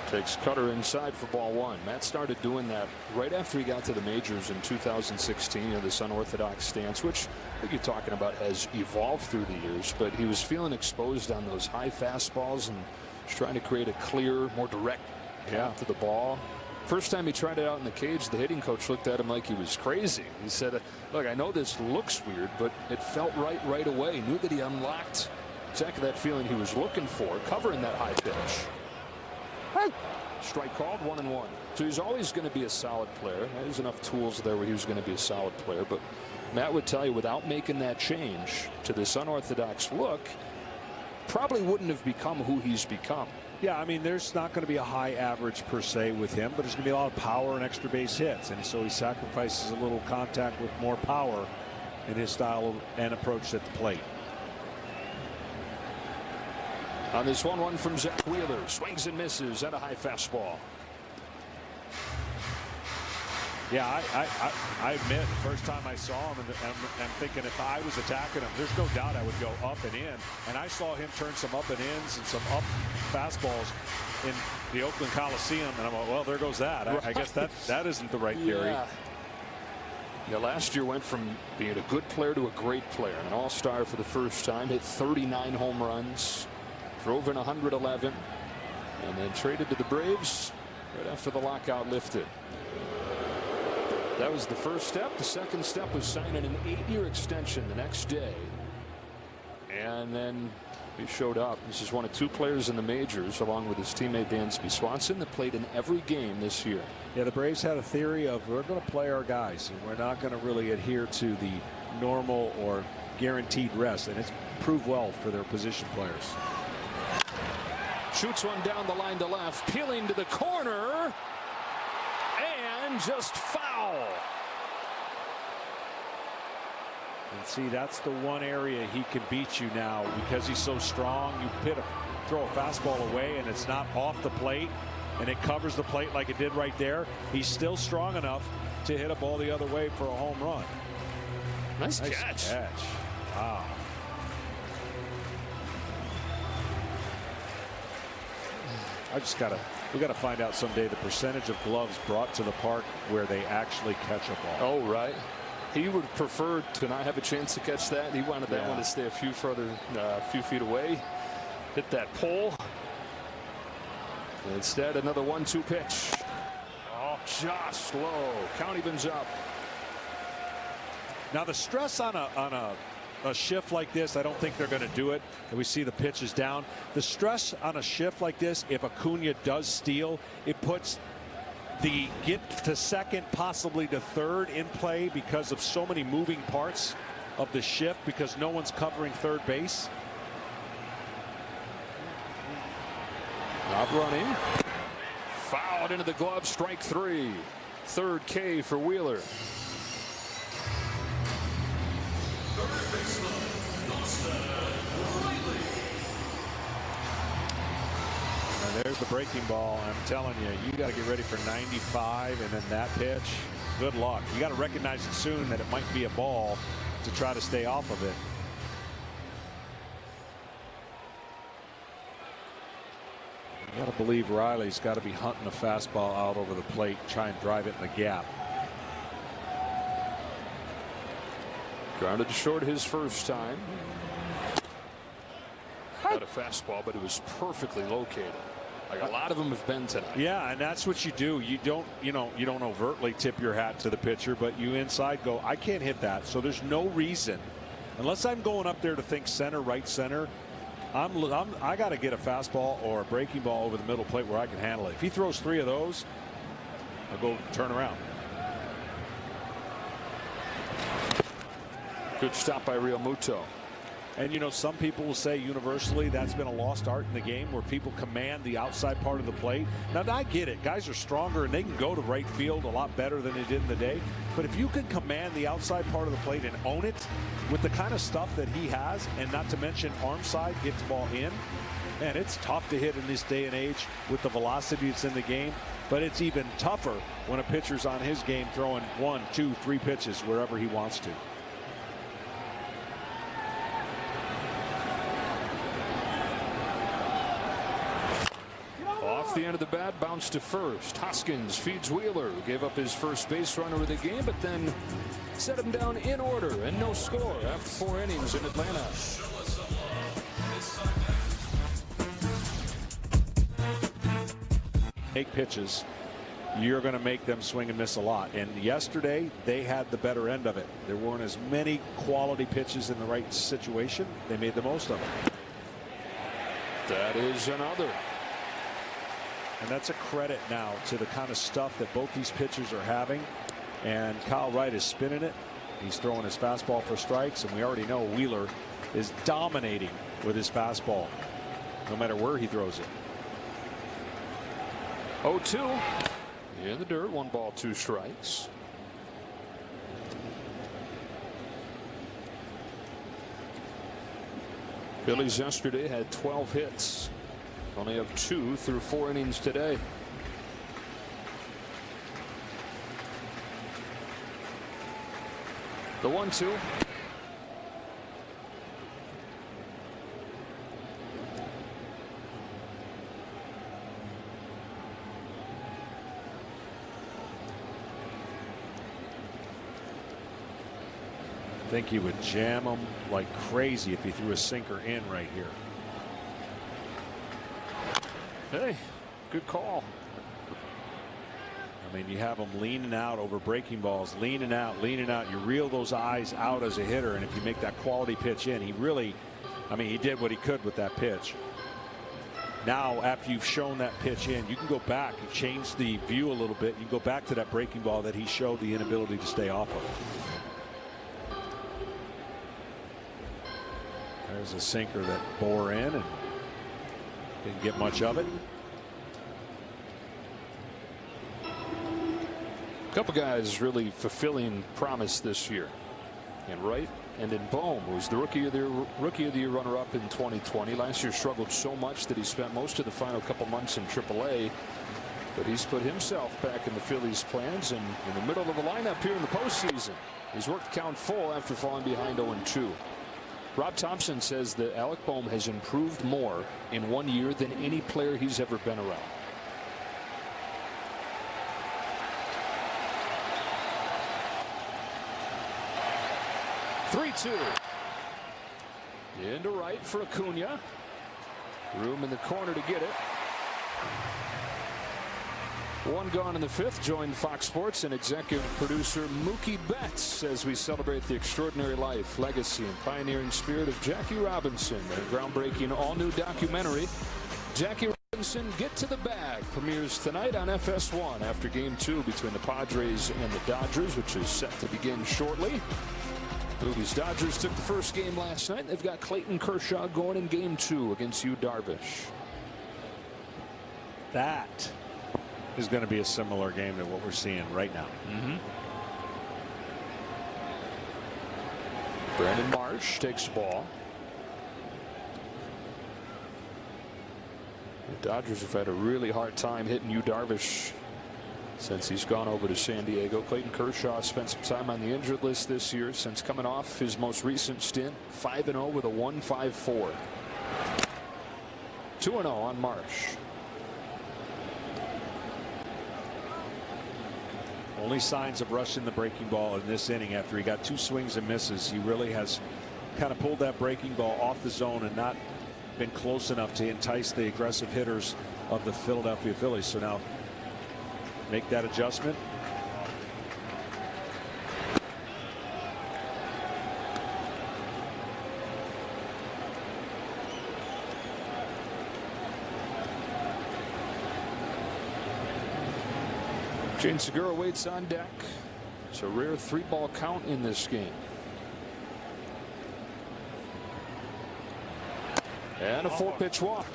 Takes cutter inside for ball 1. Matt started doing that right after he got to the majors in 2016. You know, this unorthodox stance, which I think you're talking about has evolved through the years, but he was feeling exposed on those high fastballs and was trying to create a clear, more direct path to the ball. First time he tried it out in the cage, the hitting coach looked at him like he was crazy. He said, look, I know this looks weird, but it felt right away. Knew that he unlocked exactly that feeling he was looking for, covering that high pitch. Strike called, 1-1. So he's always going to be a solid player. There's enough tools there where he was going to be a solid player. But Matt would tell you, without making that change to this unorthodox look, probably wouldn't have become who he's become. Yeah, I mean, there's not going to be a high average per se with him, but there's going to be a lot of power and extra base hits. And so he sacrifices a little contact with more power in his style and approach at the plate. On this 1-1 from Zach Wheeler, swings and misses at a high fastball. Yeah, I admit, the first time I saw him, and I'm thinking if I was attacking him, there's no doubt I would go up and in. And I saw him turn some up and ins and some up fastballs in the Oakland Coliseum, and I'm like, well, there goes that. I guess that isn't the right theory. Yeah, last year went from being a good player to a great player, an all-star for the first time, hit 39 home runs. Drove in 111 and then traded to the Braves right after the lockout lifted. That was the first step. The second step was signing an 8-year extension the next day. And then he showed up. This is one of 2 players in the majors, along with his teammate Dansby Swanson, that played in every game this year. Yeah, the Braves had a theory of we're going to play our guys, and we're not going to really adhere to the normal or guaranteed rest. And it's proved well for their position players. Shoots one down the line to left, peeling to the corner, and just foul. And see, that's the one area he can beat you now because he's so strong. You throw a fastball away, and it's not off the plate, and it covers the plate like it did right there. He's still strong enough to hit a ball the other way for a home run. Nice catch. Wow. We got to find out someday the percentage of gloves brought to the park where they actually catch a ball. Oh, right. He would prefer to not have a chance to catch that. He wanted that one to stay a few feet away. Hit that pole. Instead, another 1-2 pitch. Oh, just low. Count evens up. Now the stress on a shift like this, I don't think they're going to do it. And we see the pitch is down. The stress on a shift like this, if Acuna does steal, it puts the get to second, possibly to third in play because of so many moving parts of the shift because no one's covering third base. Rob running. Fouled into the glove, strike 3. Third K for Wheeler. And there's the breaking ball. I'm telling you, you got to get ready for 95, and then that pitch. Good luck. You got to recognize it soon that it might be a ball to try to stay off of it. You got to believe Riley's got to be hunting a fastball out over the plate, try and drive it in the gap. Grounded to short his first time. Got a fastball, but it was perfectly located. Like a lot of them have been tonight. Yeah, and that's what you do. You don't overtly tip your hat to the pitcher, but you inside go, I can't hit that. So there's no reason, unless I'm going up there to think center, right center. I got to get a fastball or a breaking ball over the middle plate where I can handle it. If he throws 3 of those, I'll go turn around. Good stop by Real Muto. And, you know, some people will say universally that's been a lost art in the game where people command the outside part of the plate. Now, I get it. Guys are stronger and they can go to right field a lot better than they did in the day. But if you can command the outside part of the plate and own it with the kind of stuff that he has, and not to mention arm side, get the ball in, man, it's tough to hit in this day and age with the velocity that's in the game. But it's even tougher when a pitcher's on his game throwing 1, 2, 3 pitches wherever he wants to. Off the end of the bat, bounce to first. Hoskins feeds Wheeler, who gave up his first base runner of the game, but then set him down in order and no score after 4 innings in Atlanta. Take pitches, you're going to make them swing and miss a lot. And yesterday, they had the better end of it. There weren't as many quality pitches in the right situation. They made the most of it. That is another. And that's a credit now to the kind of stuff that both these pitchers are having. And Kyle Wright is spinning it. He's throwing his fastball for strikes. And we already know Wheeler is dominating with his fastball, no matter where he throws it. 0-2 in the dirt. 1 ball, 2 strikes. Phillies yesterday had 12 hits. Only have 2 through 4 innings today. The 1-2. I think he would jam him like crazy if he threw a sinker in right here. Hey, good call. I mean, you have him leaning out over breaking balls, leaning out, leaning out. You reel those eyes out as a hitter, and if you make that quality pitch in, he really, I mean, he did what he could with that pitch. Now, after you've shown that pitch in, you can go back and change the view a little bit. You go back to that breaking ball that he showed the inability to stay off of. There's a sinker that bore in and didn't get much of it. A couple guys really fulfilling promise this year. In Wright and in Bohm, who was the rookie of the year runner-up in 2020. Last year struggled so much that he spent most of the final couple months in AAA. But he's put himself back in the Phillies' plans and in the middle of the lineup here in the postseason. He's worked count full after falling behind 0-2. Rob Thompson says that Alec Bohm has improved more in 1 year than any player he's ever been around. Three-two. Into right for Acuna. Room in the corner to get it. 1 gone in the 5th. Join Fox Sports and executive producer Mookie Betts as we celebrate the extraordinary life, legacy, and pioneering spirit of Jackie Robinson. Their groundbreaking all-new documentary, Jackie Robinson, Get to the Bag, premieres tonight on FS1 after Game 2 between the Padres and the Dodgers, which is set to begin shortly. Movies Dodgers took the first game last night. They've got Clayton Kershaw going in Game 2 against Yu Darvish. That is going to be a similar game to what we're seeing right now. Brandon Marsh takes the ball. The Dodgers have had a really hard time hitting Yu Darvish since he's gone over to San Diego. Clayton Kershaw spent some time on the injured list this year since coming off his most recent stint. 5-0 with a 1.54. 2-0 on Marsh. Only signs of rushing the breaking ball in this inning after he got 2 swings and misses. He really has kind of pulled that breaking ball off the zone and not been close enough to entice the aggressive hitters of the Philadelphia Phillies. So now make that adjustment. Shane Segura waits on deck. It's a rare 3-ball count in this game. And a 4-pitch walk.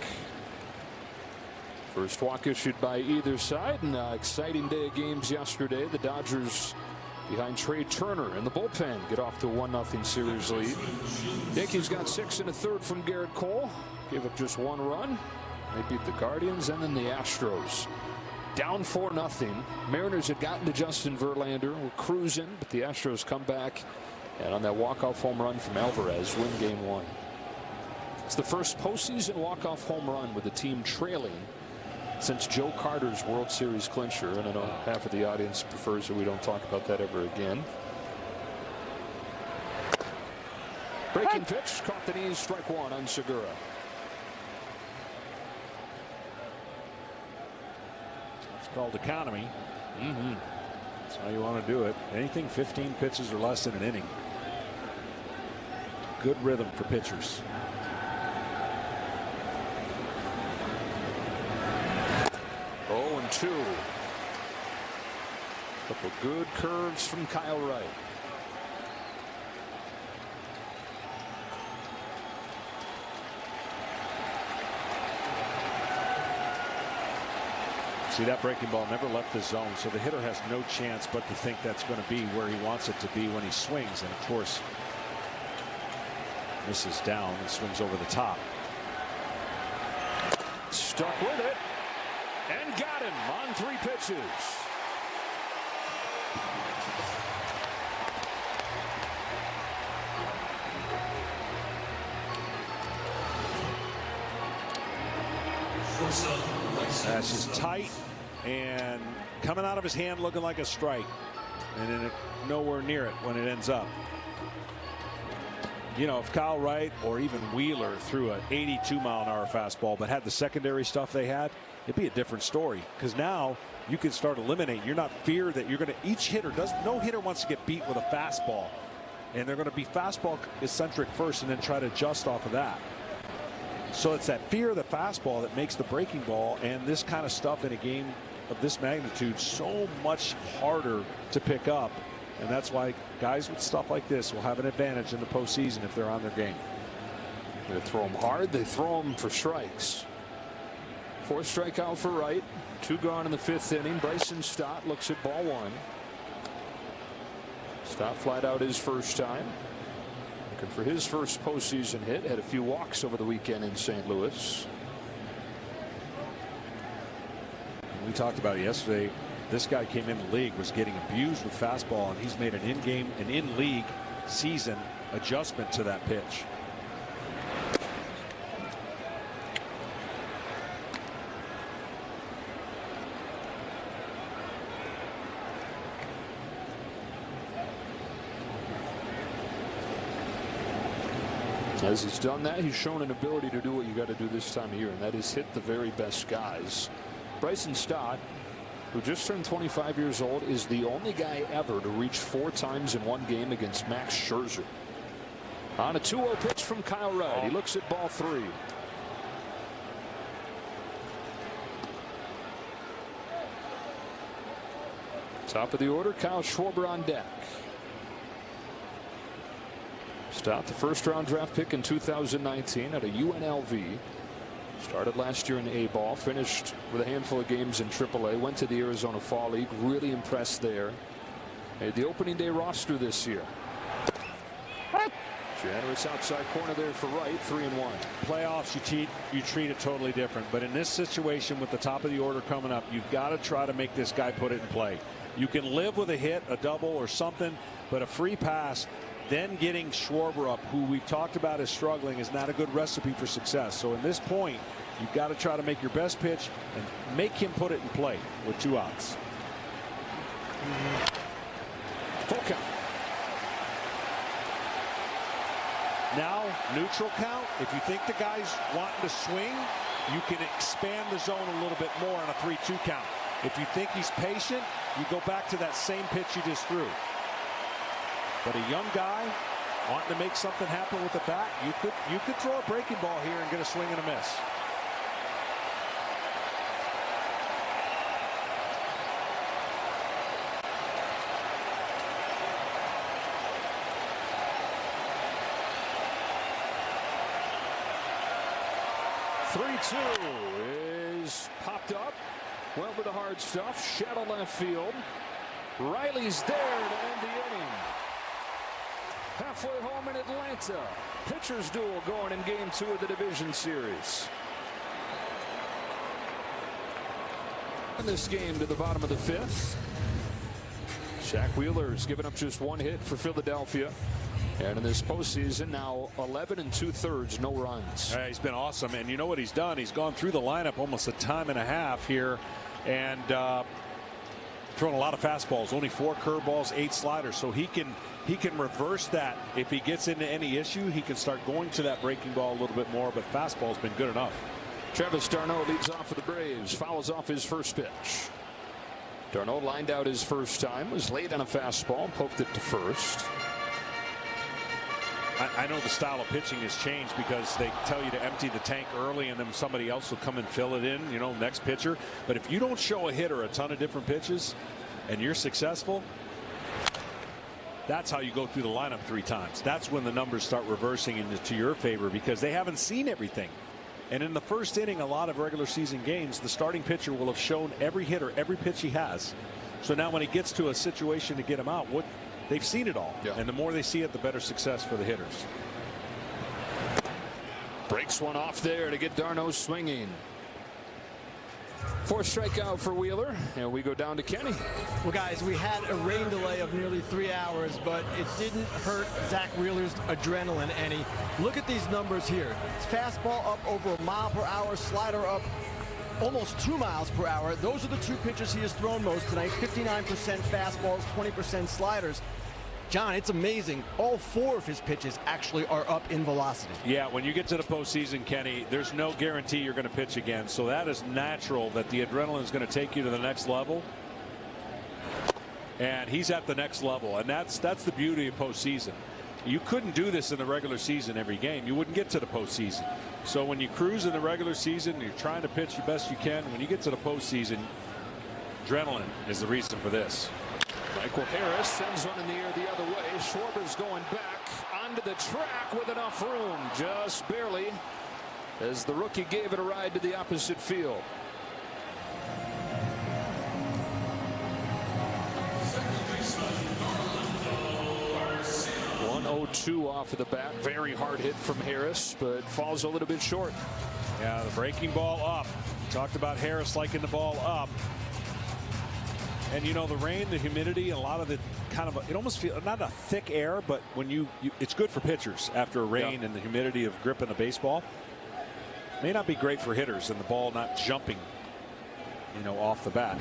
First walk issued by either side. And an exciting day of games yesterday. The Dodgers behind Trey Turner in the bullpen get off to a 1-0 series lead. Yankees got 6 1/3 from Garrett Cole. Gave up just 1 run. They beat the Guardians and then the Astros. Down 4-0. Mariners had gotten to Justin Verlander. Were cruising, but the Astros come back. And on that walk-off home run from Alvarez, win game 1. It's the first postseason walk-off home run with the team trailing since Joe Carter's World Series clincher. And I know half of the audience prefers that we don't talk about that ever again. Breaking pitch, caught the knees, strike 1 on Segura. It's called economy. That's how you want to do it. Anything 15 pitches or less in an inning. Good rhythm for pitchers. Oh, and 2. Couple good curves from Kyle Wright. See, that breaking ball never left the zone, so the hitter has no chance but to think that's going to be where he wants it to be when he swings. And of course, misses down and swings over the top. Stuck with it and got him on 3 pitches. That's just tight and coming out of his hand looking like a strike, and then nowhere near it when it ends up. You know, if Kyle Wright or even Wheeler threw an 82-mile-an-hour fastball but had the secondary stuff they had, it'd be a different story, because now you can start eliminating. You're not fear that you're going to, each hitter does, no hitter wants to get beat with a fastball, and they're going to be fastball eccentric first and then try to adjust off of that. So it's that fear of the fastball that makes the breaking ball and this kind of stuff in a game of this magnitude so much harder to pick up. And that's why guys with stuff like this will have an advantage in the postseason if they're on their game. They throw them hard. They throw them for strikes. 4th strikeout for Wright. 2 gone in the 5th inning. Bryson Stott looks at ball 1. Stott flied out his first time. Looking for his first postseason hit. Had a few walks over the weekend in St. Louis. We talked about it yesterday. This guy came in the league, was getting abused with fastball, and he's made an in-game and in-league season adjustment to that pitch. As he's done that, he's shown an ability to do what you got to do this time of year, and that is hit the very best guys. Bryson Stott, who just turned 25 years old, is the only guy ever to reach 4 times in one game against Max Scherzer. On a 2-0 pitch from Kyle Wright. He looks at ball 3. Top of the order, Kyle Schwarber on deck. Stott, the first-round draft pick in 2019 at a UNLV. Started last year in A-ball, finished with a handful of games in AAA, went to the Arizona Fall League, really impressed there. Made the opening day roster this year. Generous outside corner there for Wright, 3-1. Playoffs, you treat it totally different, but in this situation with the top of the order coming up, you've got to try to make this guy put it in play. You can live with a hit, a double or something, but a free pass, then getting Schwarber up, who we've talked about is struggling, is not a good recipe for success. So in this point, you've got to try to make your best pitch and make him put it in play with 2 outs. Full count. Now neutral count. If you think the guy's wanting to swing, you can expand the zone a little bit more on a 3-2 count. If you think he's patient, you go back to that same pitch you just threw. But a young guy wanting to make something happen with the bat, you could throw a breaking ball here and get a swing and a miss. 3-2 is popped up. Went with the hard stuff. Shallow left field. Riley's there to end the inning. Halfway home in Atlanta. Pitchers duel going in game 2 of the division series. In this game to the bottom of the 5th. Zach Wheeler's given up just 1 hit for Philadelphia. And in this postseason now 11 2/3, no runs. Yeah, he's been awesome. And you know what he's done? He's gone through the lineup almost a time and a half here and thrown a lot of fastballs, only 4 curveballs, 8 sliders. So he can reverse that. If he gets into any issue, he can start going to that breaking ball a little bit more, but fastball's been good enough. Travis d'Arnaud leads off for the Braves, fouls off his first pitch. d'Arnaud lined out his first time, was late on a fastball, poked it to first. I know the style of pitching has changed because they tell you to empty the tank early and then somebody else will come and fill it in, you know, next pitcher. But if you don't show a hitter a ton of different pitches and you're successful, that's how you go through the lineup 3 times. That's when the numbers start reversing into your favor because they haven't seen everything. And in the first inning, a lot of regular season games, the starting pitcher will have shown every hitter every pitch he has. So now when he gets to a situation to get him out, they've seen it all. Yeah. And the more they see it, the better success for the hitters. Breaks one off there to get d'Arnaud swinging. 4th strikeout for Wheeler, and we go down to Kenny. Well, guys, we had a rain delay of nearly 3 hours, but it didn't hurt Zach Wheeler's adrenaline any. Look at these numbers here. His fastball up over 1 mile per hour, slider up almost 2 miles per hour. Those are the 2 pitches he has thrown most tonight. 59% fastballs, 20% sliders. John, it's amazing. All 4 of his pitches actually are up in velocity. Yeah, when you get to the postseason, Kenny, there's no guarantee you're going to pitch again. So that is natural that the adrenaline is going to take you to the next level. And he's at the next level. And that's the beauty of postseason. You couldn't do this in the regular season every game. You wouldn't get to the postseason. So when you cruise in the regular season, you're trying to pitch the best you can. When you get to the postseason, adrenaline is the reason for this. Michael Harris sends one in the air the other way. Schwarber's going back onto the track with enough room, just barely, as the rookie gave it a ride to the opposite field. 102 off of the bat. Very hard hit from Harris, but falls a little bit short. Yeah, the breaking ball up. Talked about Harris liking the ball up. And you know, the rain, the humidity, a lot of the kind of, it almost feels not a thick air, but when it's good for pitchers after a rain and the humidity of gripping a baseball. May not be great for hitters and the ball not jumping, you know, off the bat.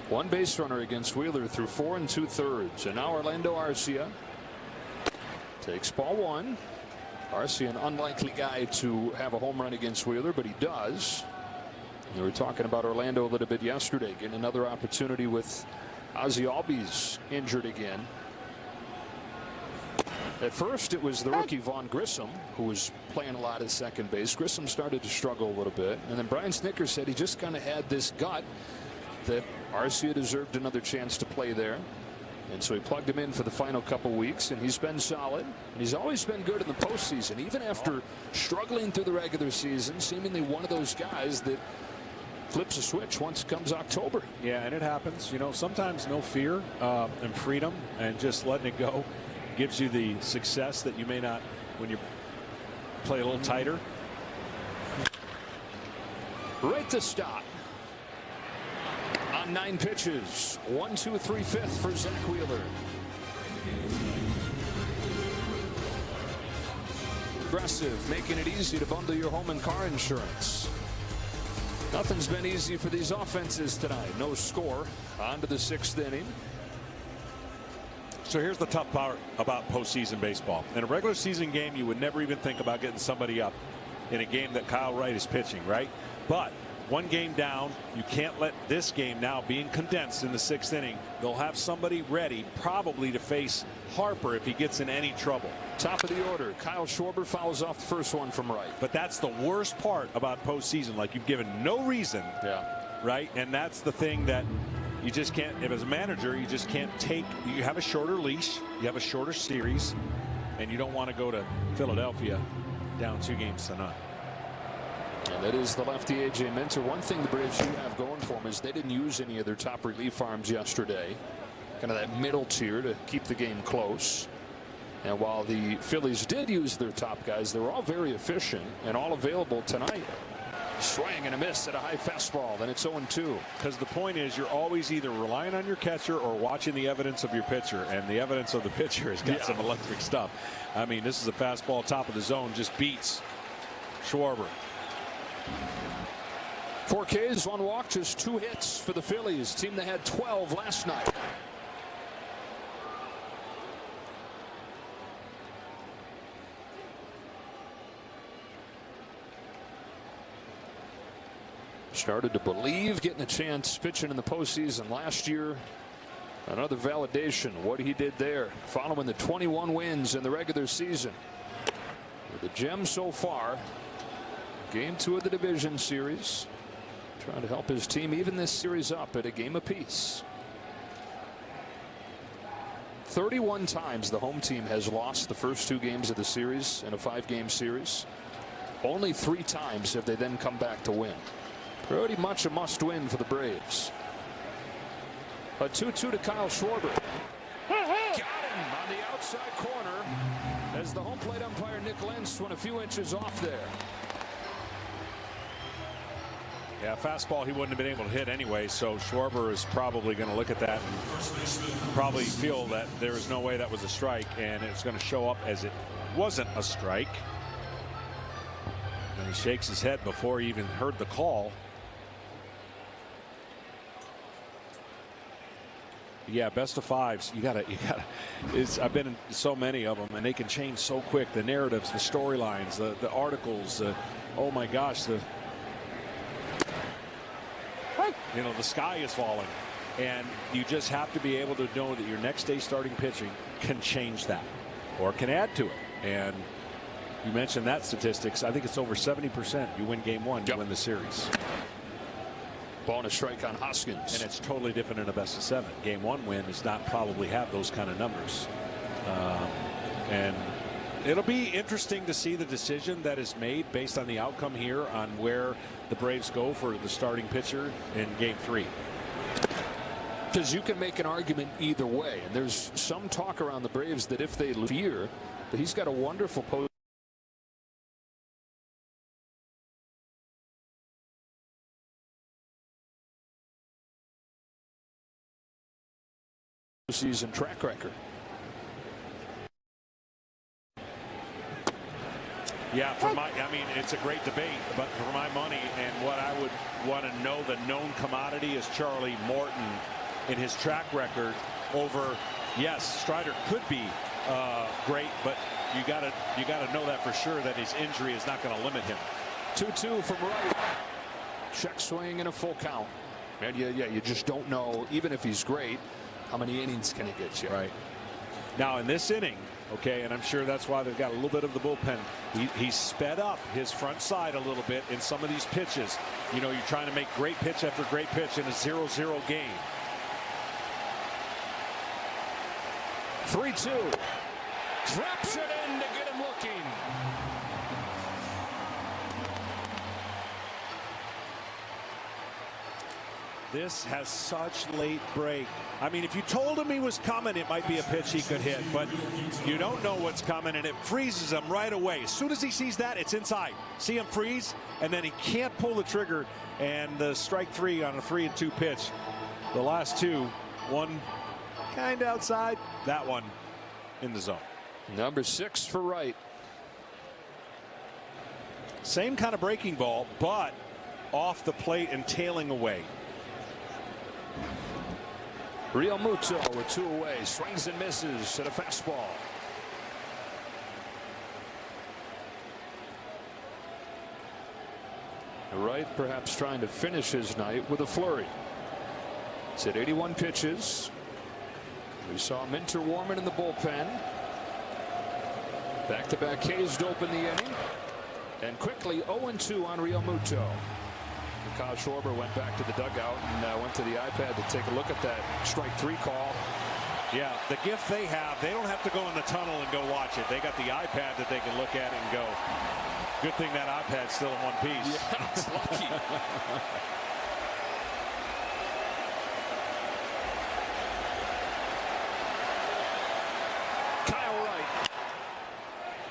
1 base runner against Wheeler through 4 2/3. And now Orlando Arcia takes ball 1. Arcia, an unlikely guy to have a home run against Wheeler, but he does. We were talking about Orlando a little bit yesterday, getting another opportunity with Ozzie Albies injured again. At first, it was the rookie Vaughn Grissom who was playing a lot at second base. Grissom started to struggle a little bit, and then Brian Snitker said he just kind of had this gut that Arcia deserved another chance to play there. And so he plugged him in for the final couple weeks, and he's been solid. And he's always been good in the postseason, even after struggling through the regular season, seemingly one of those guys that flips a switch once it comes October. Yeah, and it happens. You know, sometimes no fear and freedom and just letting it go gives you the success that you may not when you play a little tighter. Right to stop. On 9 pitches. 1, 2, 3/5 for Zach Wheeler. Aggressive, making it easy to bundle your home and car insurance. Nothing's been easy for these offenses tonight. No score. On to the 6th inning. So here's the tough part about postseason baseball. In a regular season game, you would never even think about getting somebody up in a game that Kyle Wright is pitching, right? But 1 game down, you can't let this game now being condensed in the 6th inning. They'll have somebody ready probably to face Harper if he gets in any trouble. Top of the order, Kyle Schwarber fouls off the first one from Wright. But that's the worst part about postseason. Like, you've given no reason. Yeah. Right. And that's the thing that you just can't, if as a manager, you just can't take, you have a shorter leash, you have a shorter series, and you don't want to go to Philadelphia down 2-0. And that is the lefty A.J. Minter. One thing the Braves do have going for them is they didn't use any of their top relief arms yesterday. Kind of that middle tier to keep the game close. And while the Phillies did use their top guys, they were all very efficient and all available tonight. Swing and a miss at a high fastball. Then it's 0-2. Because the point is, you're always either relying on your catcher or watching the evidence of your pitcher. And the evidence of the pitcher has got some electric stuff. I mean, this is a fastball top of the zone, just beats Schwarber. 4 Ks, 1 walk, just 2 hits for the Phillies. Team that had 12 last night. Started to believe getting a chance pitching in the postseason last year. Another validation what he did there following the 21 wins in the regular season. With the gem so far. Game 2 of the division series. Trying to help his team even this series up at a game apiece. 31 times the home team has lost the first 2 games of the series in a 5-game series. Only 3 times have they then come back to win. Pretty much a must-win for the Braves. A 2-2 to Kyle Schwarber. Got him on the outside corner as the home plate umpire Nick Lentz went a few inches off there. Yeah, fastball he wouldn't have been able to hit anyway, so Schwarber is probably going to look at that and probably feel that there is no way that was a strike, and it's going to show up as it wasn't a strike. And he shakes his head before he even heard the call. Yeah, best of 5s. You gotta. I've been in so many of them, and they can change so quick. The narratives, the storylines, the articles. Oh my gosh, the sky is falling, and you just have to be able to know that your next day starting pitching can change that, or can add to it. And you mentioned that statistics. I think it's over 70%. You win game 1, you win the series. Ball and a strike on Hoskins. And it's totally different in a best of 7. Game 1 win does not probably have those kind of numbers. And it'll be interesting to see the decision that is made based on the outcome here on where the Braves go for the starting pitcher in game 3. Because you can make an argument either way. And there's some talk around the Braves that if they lose here, that he's got a wonderful postseason track record. Yeah, I mean, it's a great debate, but for my money and what I would want to know, the known commodity is Charlie Morton in his track record over. Yes, Strider could be great, but you gotta know that for sure that his injury is not going to limit him. 2-2 from right. Check swing and a full count. And you just don't know, even if he's great, how many innings can he get you? Right. Now in this inning, okay, and I'm sure that's why they've got a little bit of the bullpen. He sped up his front side a little bit in some of these pitches. You know, you're trying to make great pitch after great pitch in a 0-0 game. 3-2. Drops it in to get him looking. This has such late break. I mean, if you told him he was coming, it might be a pitch he could hit, but you don't know what's coming, and it freezes him right away. As soon as he sees that, it's inside. See him freeze, and then he can't pull the trigger, and the strike 3 on a 3-2 pitch. The last 2, one kind of outside, that one in the zone. Number 6 for Wright. Same kind of breaking ball, but off the plate and tailing away. Real Muto with 2 away, swings and misses at a fastball. Wright perhaps trying to finish his night with a flurry. It's at 81 pitches. We saw Minter Warman in the bullpen. Back-to-back Ks to open the inning. And quickly 0-2 on Real Muto. Kyle Schwarber went back to the dugout and went to the iPad to take a look at that strike 3 call. Yeah, the gift they have, they don't have to go in the tunnel and go watch it. They got the iPad that they can look at and go. Good thing that iPad's still in one piece. Yeah, it's lucky. Kyle Wright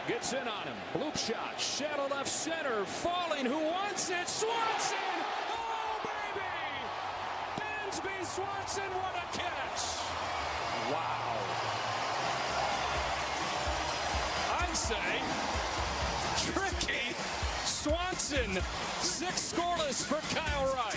gets in on him. Loop shot, shadow left center, falling. Who wants it? Swanson! Oh, baby! Dansby Swanson, what a catch! Wow. I'd say tricky. Swanson, 6 scoreless for Kyle Wright.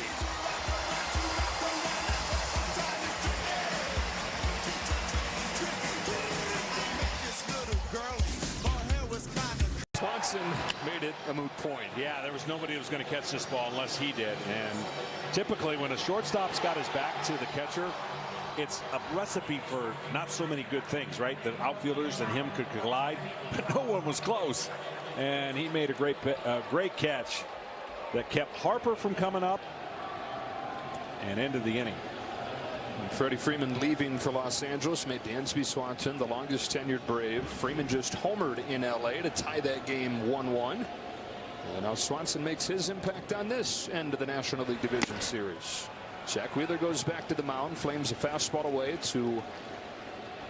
Swanson made it a moot point. Yeah, there was nobody who was going to catch this ball unless he did. And typically when a shortstop's got his back to the catcher, it's a recipe for not so many good things, right? The outfielders and him could collide, but no one was close. And he made a great catch that kept Harper from coming up and ended the inning. And Freddie Freeman leaving for Los Angeles made Dansby Swanson the longest tenured Brave. Freeman just homered in LA to tie that game 1-1. And now Swanson makes his impact on this end of the National League Division Series. Zach Wheeler goes back to the mound, flames a fastball away to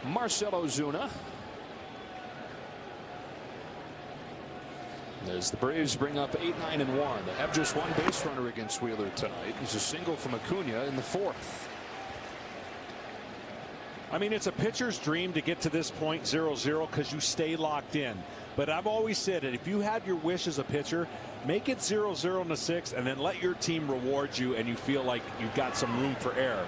Marcell Ozuna. As the Braves bring up 8-9-1. They have just one base runner against Wheeler tonight. He's a single from Acuna in the 4th. I mean, it's a pitcher's dream to get to this point 0-0 because you stay locked in. But I've always said it, if you had your wish as a pitcher, make it 0-0 in the 6th and then let your team reward you and you feel like you've got some room for error.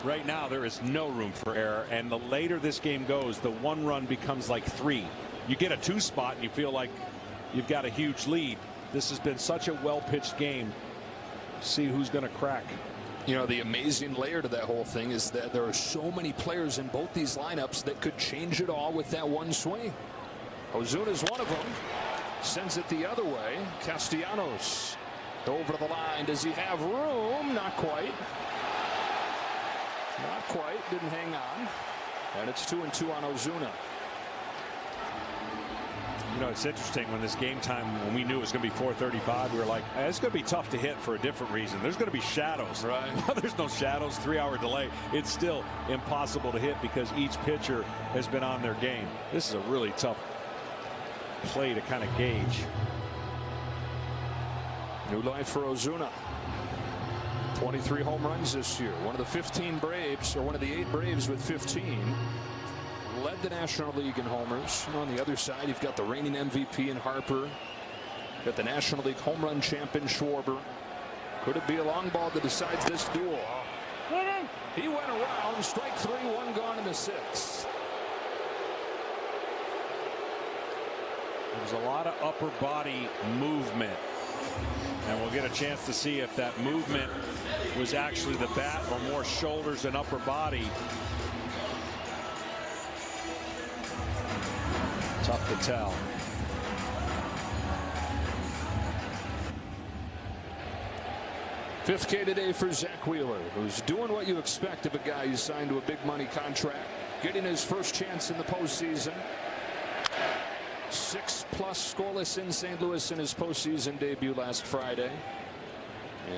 Right now there is no room for error, and the later this game goes, the 1 run becomes like 3. You get a 2 spot and you feel like you've got a huge lead. This has been such a well-pitched game. See who's going to crack. You know, the amazing layer to that whole thing is that there are so many players in both these lineups that could change it all with that one swing. Ozuna's one of them. Sends it the other way. Castellanos over to the line. Does he have room? Not quite. Not quite. Didn't hang on. And it's 2-2 on Ozuna. You know, it's interesting when this game time, when we knew it was going to be 4:35, we were like, it's going to be tough to hit for a different reason. There's going to be shadows. Right. There's no shadows, 3-hour delay. It's still impossible to hit because each pitcher has been on their game. This is a really tough play to kind of gauge. New life for Ozuna. 23 home runs this year. One of the 15 Braves, or one of the 8 Braves with 15. Led the National League in homers. On the other side, you've got the reigning MVP in Harper. Got the National League home run champion Schwarber. Could it be a long ball that decides this duel? He went around. Strike 3, 1 gone in the 6th. There was a lot of upper body movement. And we'll get a chance to see if that movement was actually the bat or more shoulders and upper body. Tough to tell. Fifth K today for Zach Wheeler, who's doing what you expect of a guy who's signed to a big money contract, getting his first chance in the postseason. 6+ scoreless in St. Louis in his postseason debut last Friday.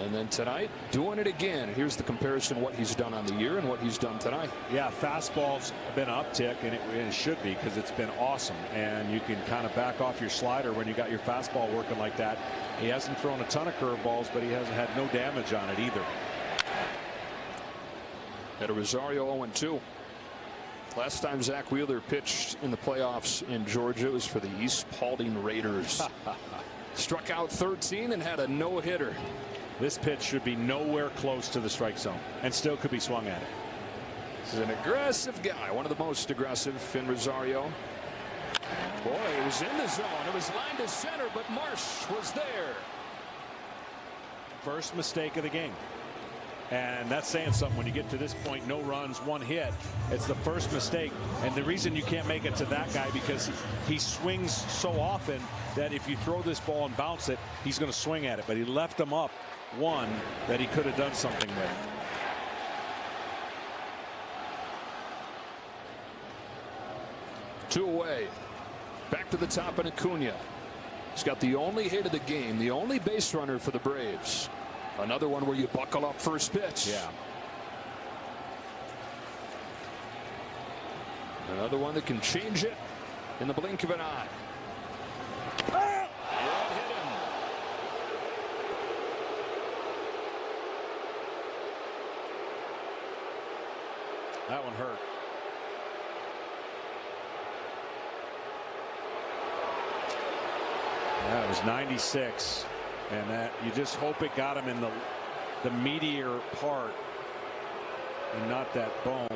And then tonight, doing it again. Here's the comparison, what he's done on the year and what he's done tonight. Yeah, fastball's been an uptick, and it should be because it's been awesome. And you can kind of back off your slider when you got your fastball working like that. He hasn't thrown a ton of curveballs, but he hasn't had no damage on it either. At a Rosario 0-2. Last time Zach Wheeler pitched in the playoffs in Georgia was for the East Paulding Raiders. Struck out 13 and had a no-hitter. This pitch should be nowhere close to the strike zone and still could be swung at it. This is an aggressive guy, one of the most aggressive in Rosario. Boy, it was in the zone. It was lined to center, but Marsh was there. First mistake of the game. And that's saying something when you get to this point. No runs, 1 hit. It's the first mistake. And the reason you can't make it to that guy because he swings so often that if you throw this ball and bounce it, he's going to swing at it. But he left him up 1 that he could have done something with. 2 away. Back to the top and Acuna. He's got the only hit of the game, the only base runner for the Braves. Another one where you buckle up first pitch. Yeah. Another one that can change it in the blink of an eye. It hit him. That one hurt. Yeah, it was 96, and that you just hope it got him in the meatier part and not that bone.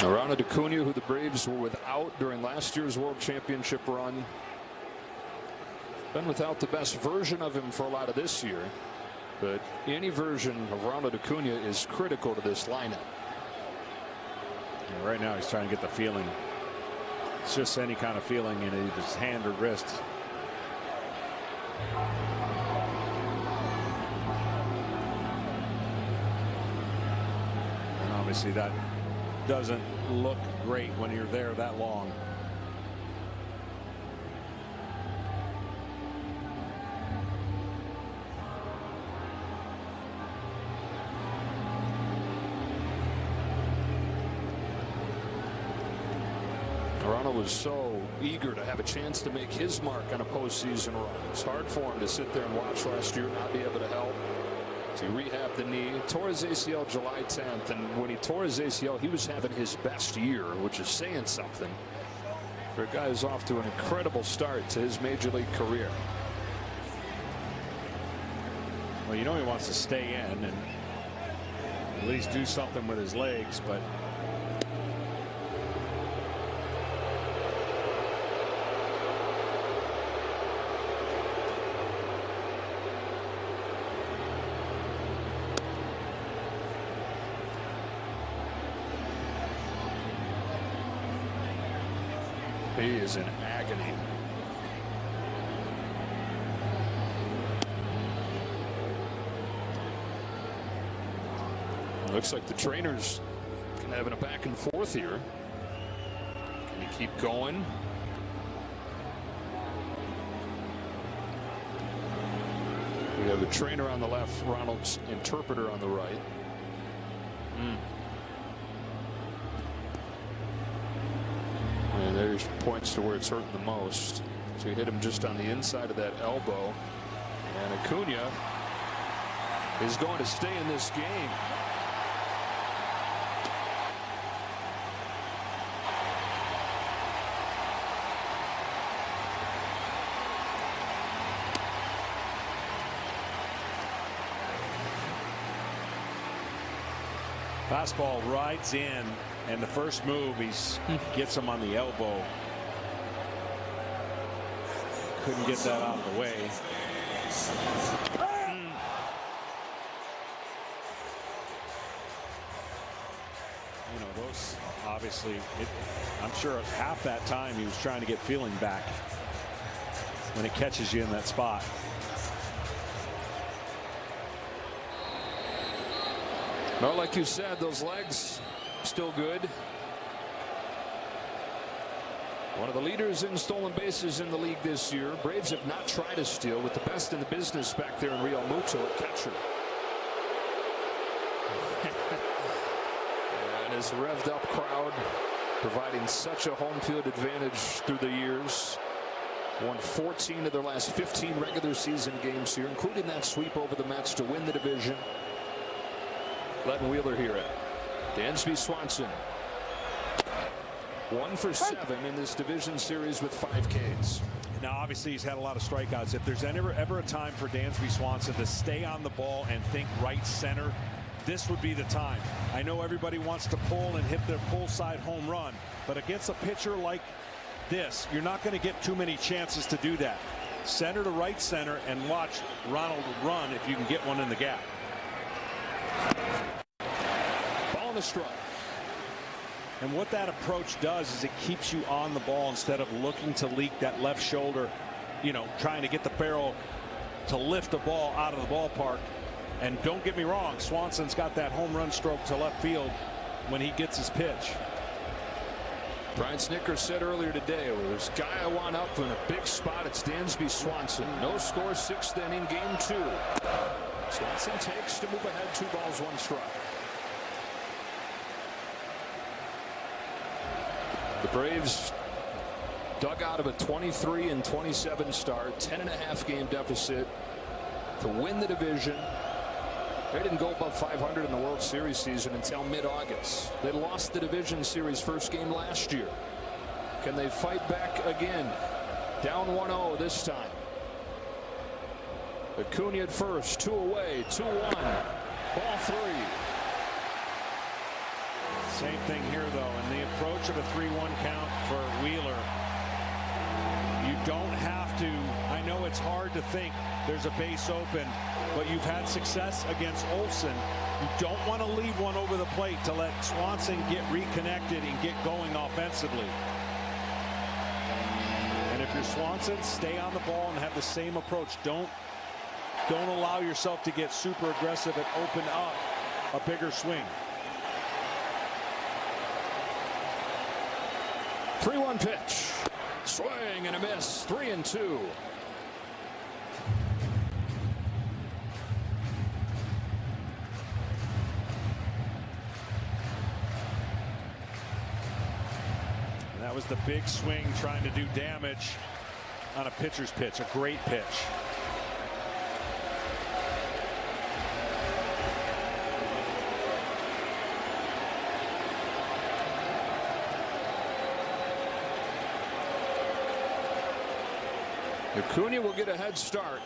Ronald Acuna, who the Braves were without during last year's World Championship run. Been without the best version of him for a lot of this year. But any version of Ronald Acuna is critical to this lineup. Yeah, right now he's trying to get the feeling. It's just any kind of feeling in either his hand or wrist. And obviously that doesn't look great when you're there that long. Ronald was so eager to have a chance to make his mark on a postseason run. It's hard for him to sit there and watch last year, not be able to help. He rehabbed the knee, tore his ACL July 10th, and when he tore his ACL, he was having his best year, which is saying something for a guy who's off to an incredible start to his major league career. Well, you know he wants to stay in and at least do something with his legs, but he is in agony. Looks like the trainers can have a back and forth here. Can he keep going? We have a trainer on the left, Ronald's interpreter on the right. And there's points to where it's hurting the most. So he hit him just on the inside of that elbow. And Acuna is going to stay in this game. fastball rides in, and the first move gets him on the elbow. Couldn't get that out of the way. You know, those obviously, I'm sure half that time he was trying to get feeling back when it catches you in that spot. Well, like you said, those legs still good. One of the leaders in stolen bases in the league this year. Braves have not tried to steal, with the best in the business back there in Real Muto at catcher. And his revved up crowd providing such a home field advantage through the years. Won 14 of their last 15 regular season games here, including that sweep over the Mets to win the division. Glenn Wheeler here at Dansby Swanson. 1 for 7 in this division series with 5 Ks. Now, obviously, he's had a lot of strikeouts. If there's ever a time for Dansby Swanson to stay on the ball and think right center, this would be the time. I know everybody wants to pull and hit their pull side home run, but against a pitcher like this, you're not going to get too many chances to do that. Center to right center and watch Ronald run if you can get one in the gap. Ball in the strike. And what that approach does is it keeps you on the ball instead of looking to leak that left shoulder, you know, trying to get the barrel to lift the ball out of the ballpark. And don't get me wrong, Swanson's got that home run stroke to left field when he gets his pitch. Brian Snitker said earlier today, well, there's a guy I want up in a big spot. It's Dansby Swanson. No score, 6th inning, game 2. Swanson takes to move ahead, 2 balls, 1 strike. The Braves dug out of a 23-27 start, 10.5 game deficit to win the division. They didn't go above 500 in the World Series season until mid-August. They lost the division series first game last year. Can they fight back again? Down 1-0 this time. Acuna at first, 2 away, 2-1. Ball 3. Same thing here, though, in the approach of a 3-1 count for Wheeler. You don't have to. I know it's hard to think there's a base open, but you've had success against Olsen. You don't want to leave one over the plate to let Swanson get reconnected and get going offensively. And if you're Swanson, stay on the ball and have the same approach. Don't allow yourself to get super aggressive and open up a bigger swing. 3-1 pitch. Swing and a miss. 3-2. And that was the big swing trying to do damage on a pitcher's pitch. A great pitch. Acuna will get a head start.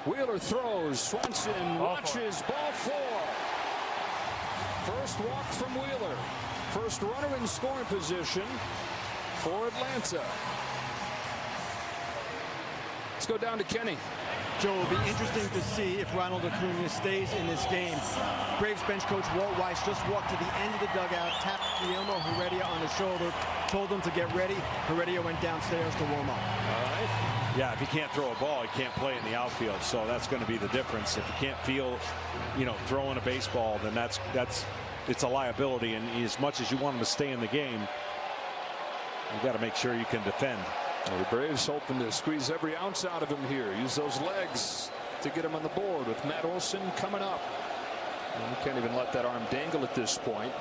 Wheeler throws. Swanson watches. Ball 4. First walk from Wheeler. First runner in scoring position for Atlanta. Let's go down to Kenny. Joe, it'll be interesting to see if Ronald Acuna stays in this game. Braves bench coach Walt Weiss just walked to the end of the dugout, tapped Guillermo Heredia on the shoulder, told him to get ready. Heredia went downstairs to warm up. All right. Yeah, if he can't throw a ball, he can't play in the outfield. So that's going to be the difference. If you can't feel, you know, throwing a baseball, then it's a liability. And as much as you want him to stay in the game, you've got to make sure you can defend. Well, the Braves hoping to squeeze every ounce out of him here. Use those legs to get him on the board with Matt Olson coming up. And you can't even let that arm dangle at this point.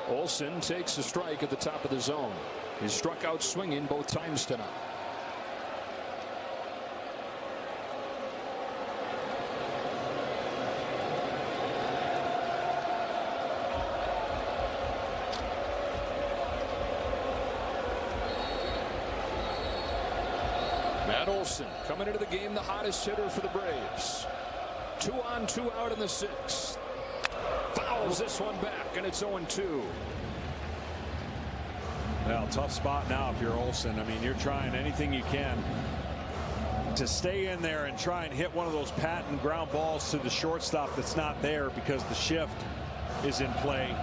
Olson takes a strike at the top of the zone. He's struck out swinging both times tonight. Matt Olson coming into the game, the hottest hitter for the Braves. 2 on, 2 out in the 6th. Fouls this one back, and it's 0-2. Well, tough spot now if you're Olson. I mean, you're trying anything you can to stay in there and try and hit one of those patent ground balls to the shortstop that's not there because the shift is in play.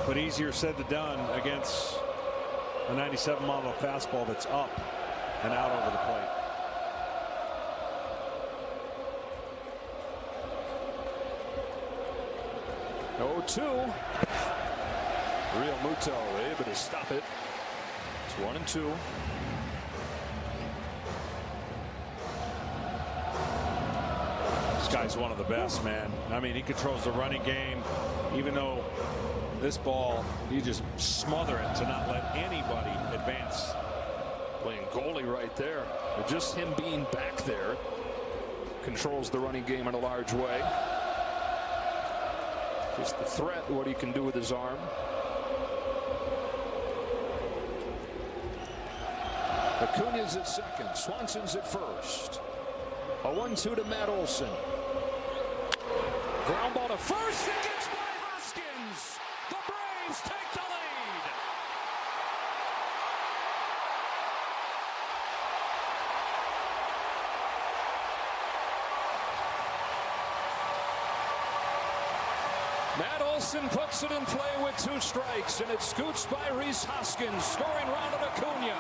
But easier said than done against a 97-mile fastball that's up and out over the plate. Oh, 2. Real Muto able to stop it. It's 1-2. This guy's one of the best, man. I mean, he controls the running game. Even though this ball, you just smother it to not let anybody advance. Playing goalie right there. But just him being back there controls the running game in a large way. Just the threat, what he can do with his arm. Acuna's at second. Swanson's at first. A 1-2 to Matt Olson. Ground ball to first. It gets by Hoskins. The Braves take the lead. Matt Olson puts it in play with 2 strikes, and it scoots by Rhys Hoskins, scoring Ronald Acuna.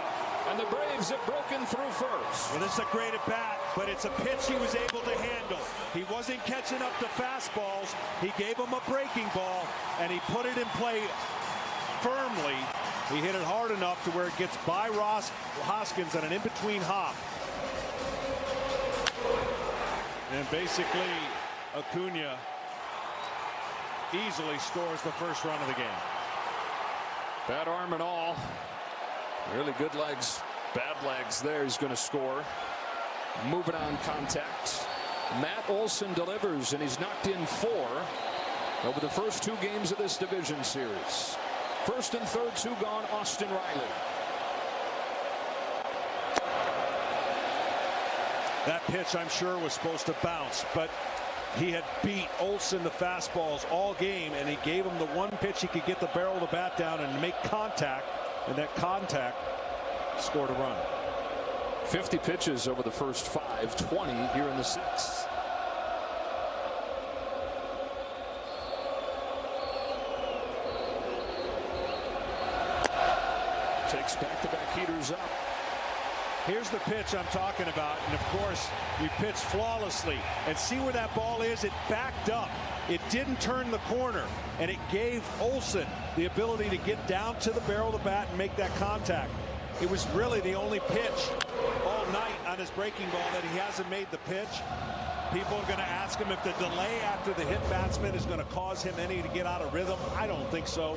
And the Braves have broken through first. Well, this is a great at bat, but it's a pitch he was able to handle. He wasn't catching up to fastballs. He gave him a breaking ball, and he put it in play firmly. He hit it hard enough to where it gets by Hoskins on an in-between hop. And basically, Acuna easily scores the first run of the game. Bad arm and all. Really good legs, bad legs there. He's going to score. Moving on contact. Matt Olson delivers, and he's knocked in 4 over the first 2 games of this division series. First and third, 2 gone. Austin Riley. That pitch, I'm sure, was supposed to bounce, but he had beat Olson the fastballs all game, and he gave him the one pitch he could get the barrel of the bat down and make contact, and that contact scored a run. 50 pitches over the first 5, 20 here in the 6th. Takes back-to-back heaters up. Here's the pitch I'm talking about, and of course we pitched flawlessly, and see where that ball is. It backed up, it didn't turn the corner, and it gave Olson the ability to get down to the barrel of the bat and make that contact. It was really the only pitch all night on his breaking ball that he hasn't made the pitch. People are going to ask him if the delay after the hit batsman is going to cause him any to get out of rhythm. I don't think so,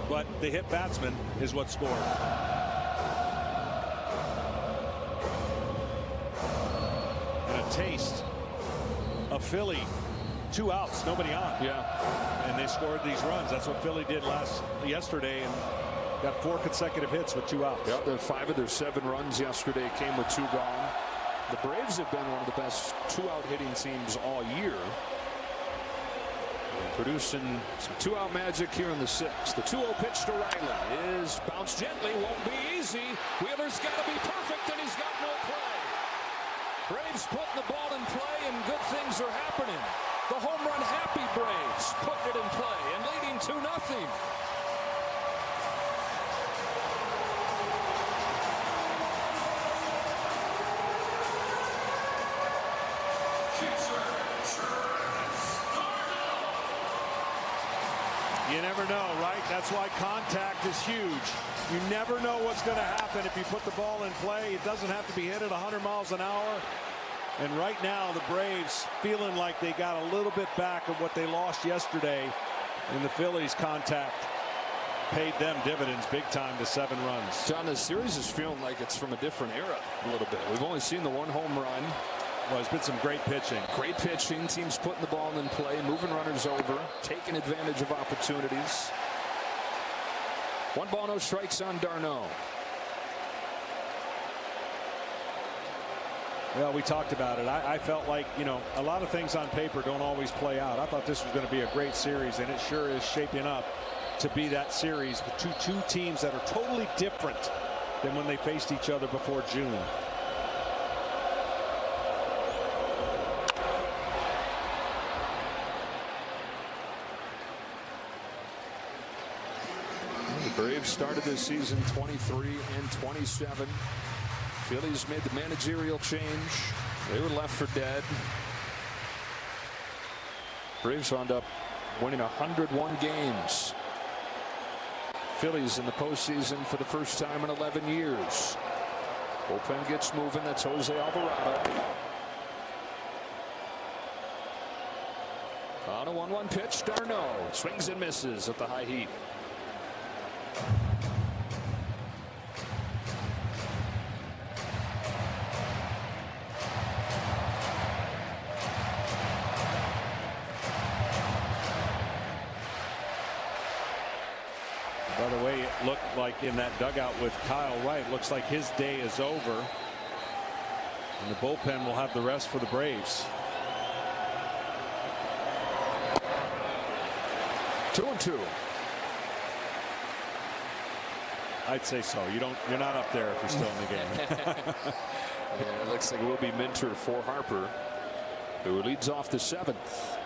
but the hit batsman is what scored. Taste of Philly, 2 outs, nobody on. Yeah, and they scored these runs. That's what Philly did yesterday, and got 4 consecutive hits with 2 outs. Yep, 5 of their 7 runs yesterday came with 2 gone. The Braves have been one of the best 2-out hitting teams all year, producing some 2-out magic here in the 6th. The 2-0 pitch to Riley is bounced gently, won't be easy. Wheeler's got to be perfect, and he's got no play. Braves putting the ball in play, and good things are happening. The home run happy Braves putting it in play and leading 2-0. You never know, right? That's why contact is huge. You never know what's going to happen if you put the ball in play. It doesn't have to be hit at 100 miles an hour. And right now, the Braves feeling like they got a little bit back of what they lost yesterday. And the Phillies contact paid them dividends big time to 7 runs. John, this series is feeling like it's from a different era a little bit. We've only seen the 1 home run. Well, it's been some great pitching. Great pitching. Teams putting the ball in play, moving runners over, taking advantage of opportunities. 1 ball, no strikes on d'Arnaud. Well, we talked about it. I felt like, you know, a lot of things on paper don't always play out. I thought this was going to be a great series, and it sure is shaping up to be that series with two teams that are totally different than when they faced each other before June. The Braves started this season 23-27. Phillies made the managerial change. They were left for dead. Braves wound up winning 101 games. Phillies in the postseason for the first time in 11 years. Bullpen gets moving. That's Jose Alvarado. On a 1-1 pitch, d'Arnaud swings and misses at the high heat. By the way, it looked like in that dugout with Kyle Wright, looks like his day is over. And the bullpen will have the rest for the Braves. 2-2. I'd say so. You're not up there if you're still in the game. Yeah, it looks like it will be Minter for Harper, who leads off the 7th.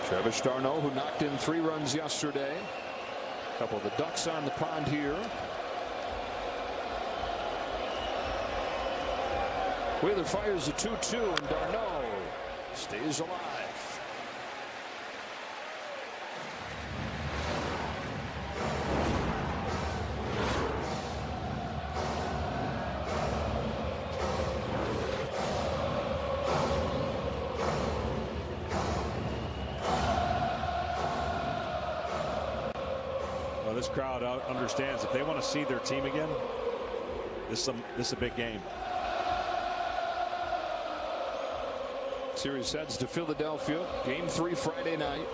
Travis d'Arnaud, who knocked in 3 runs yesterday. A couple of the Ducks on the pond here. Wheeler fires a 2-2, and d'Arnaud stays alive. Well, this crowd understands if they want to see their team again, this is a big game. Series heads to Philadelphia. Game 3 Friday night.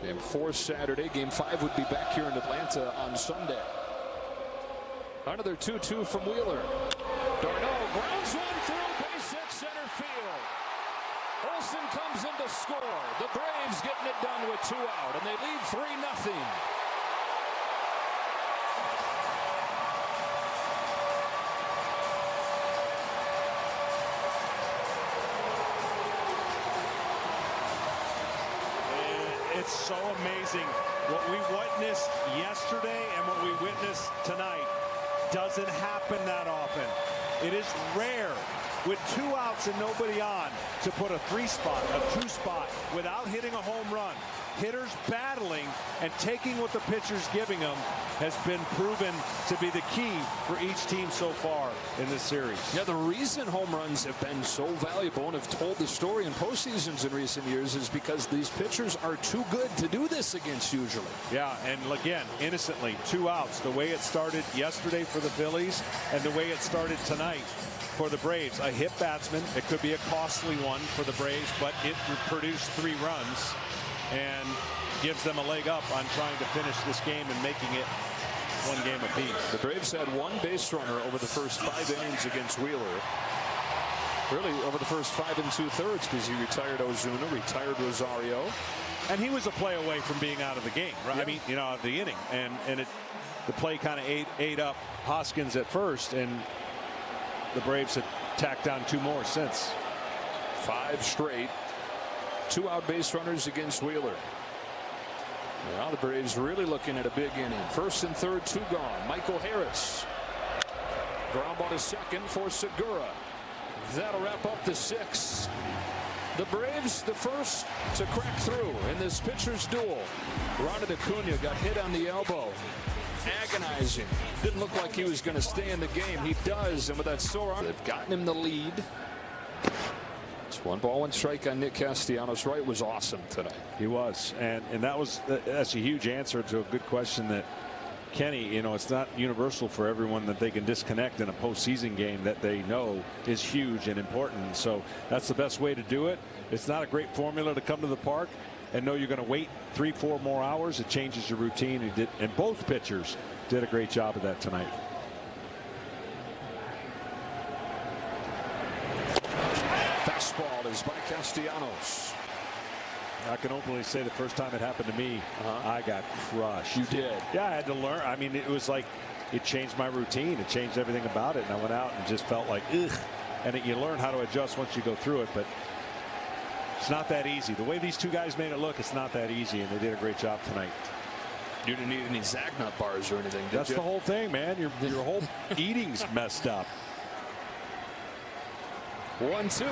Game 4 Saturday. Game 5 would be back here in Atlanta on Sunday. Another 2-2 from Wheeler. d'Arnaud grounds one through, base hit center field. Olsen comes in to score. The Braves getting it done with 2 out, and they lead 3-0. It's so amazing what we witnessed yesterday and what we witnessed tonight doesn't happen that often. It is rare with 2 outs and nobody on to put a 3 spot, a 2 spot without hitting a home run. Hitters battling and taking what the pitcher's giving them has been proven to be the key for each team so far in this series. Yeah, the reason home runs have been so valuable and have told the story in postseasons in recent years is because these pitchers are too good to do this against usually. Yeah, and again, innocently, 2 outs. The way it started yesterday for the Phillies and the way it started tonight for the Braves. A hit batsman. It could be a costly one for the Braves, but it produced 3 runs and gives them a leg up on trying to finish this game and making it 1 game apiece. The Braves had 1 base runner over the first 5 innings against Wheeler. Really over the first 5 2/3 because he retired Ozuna, retired Rosario. And he was a play away from being out of the game, right? Yeah. I mean, you know, out of the inning. And the play kind of ate up Hoskins at first, and the Braves had tacked on 2 more since. 5 straight 2-out base runners against Wheeler. Now the Braves really looking at a big inning. 1st and 3rd, 2 gone. Michael Harris. Ground ball to second for Segura. That'll wrap up the 6th. The Braves the first to crack through in this pitcher's duel. Ronald Acuna got hit on the elbow. Agonizing. Didn't look like he was going to stay in the game. He does, and with that sore arm, they've gotten him the lead. It's 1 ball, 1 strike on Nick Castellanos. Wright was awesome tonight. He was, and that's a huge answer to a good question that Kenny, you know, it's not universal for everyone that they can disconnect in a postseason game that they know is huge and important. So that's the best way to do it. It's not a great formula to come to the park and know you're going to wait 3-4 more hours. It changes your routine. And both pitchers did a great job of that tonight. Fastball is by Castellanos. I can openly say the first time it happened to me, I got crushed. You did? Yeah, I had to learn. I mean, it was like it changed my routine. It changed everything about it. And I went out and just felt like, ugh. And you learn how to adjust once you go through it. But it's not that easy. The way these 2 guys made it look, it's not that easy. And they did a great job tonight. You didn't need any Zagnut bars or anything, did you? That's the whole thing, man. Your whole eating's messed up. 1-2.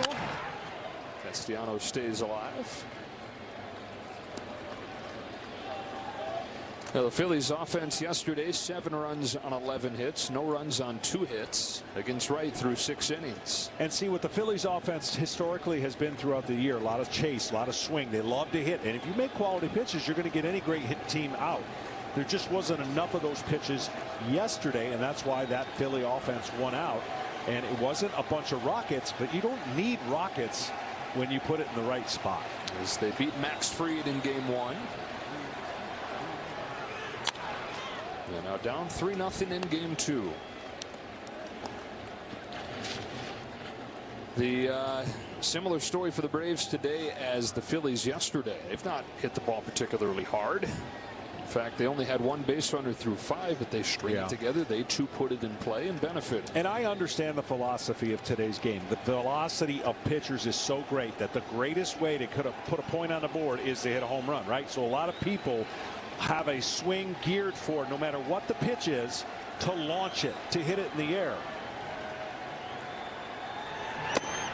Castellanos stays alive. Now the Phillies offense yesterday, 7 runs on 11 hits, no runs on 2 hits against Wright through 6 innings. And see what the Phillies offense historically has been throughout the year. A lot of chase, a lot of swing. They love to hit. And if you make quality pitches, you're going to get any great hit team out. There just wasn't enough of those pitches yesterday, and that's why that Philly offense won out. And it wasn't a bunch of rockets, but you don't need rockets when you put it in the right spot. As they beat Max Fried in game 1. They're now down 3-0 in game 2. The similar story for the Braves today as the Phillies yesterday. They've not hit the ball particularly hard. In fact, they only had one base runner through 5, but they stringed it together. They too put it in play and benefited. And I understand the philosophy of today's game. The velocity of pitchers is so great that the greatest way to put a point on the board is to hit a home run, right? So a lot of people have a swing geared for, no matter what the pitch is, to launch it, to hit it in the air.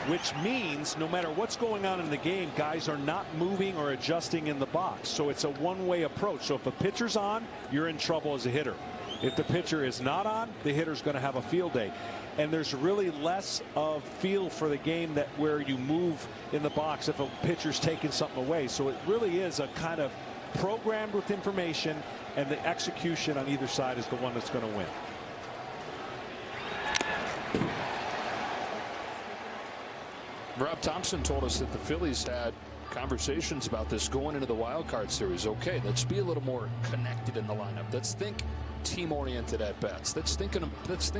Which means no matter what's going on in the game, guys are not moving or adjusting in the box. So it's a one-way approach. So if the pitcher's on, you're in trouble as a hitter. If the pitcher is not on, the hitter's going to have a field day. And there's really less of feel for the game that where you move in the box if a pitcher's taking something away. So it really is a kind of programmed with information, and the execution on either side is the one that's going to win. Rob Thompson told us that the Phillies had conversations about this going into the wild card series. Okay, let's be a little more connected in the lineup. Let's think team-oriented at bats. Let's think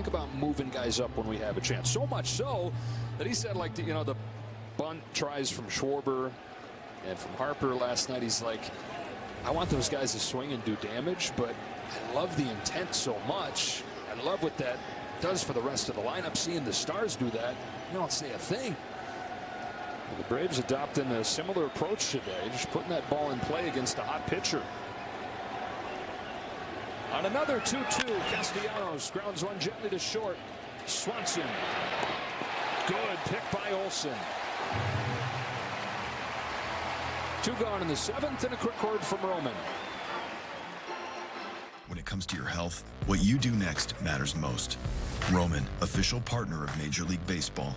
about moving guys up when we have a chance. So much so that he said, like, the bunt tries from Schwarber and from Harper last night. He's like, I want those guys to swing and do damage, but I love the intent so much. I love what that does for the rest of the lineup. Seeing the Stars do that, you don't say a thing. The Braves adopting a similar approach today, just putting that ball in play against a hot pitcher. On another 2-2, Castellanos grounds one gently to short. Swanson. Good pick by Olsen. 2 gone in the 7th, and a quick word from Roman. When it comes to your health, what you do next matters most. Roman, official partner of Major League Baseball.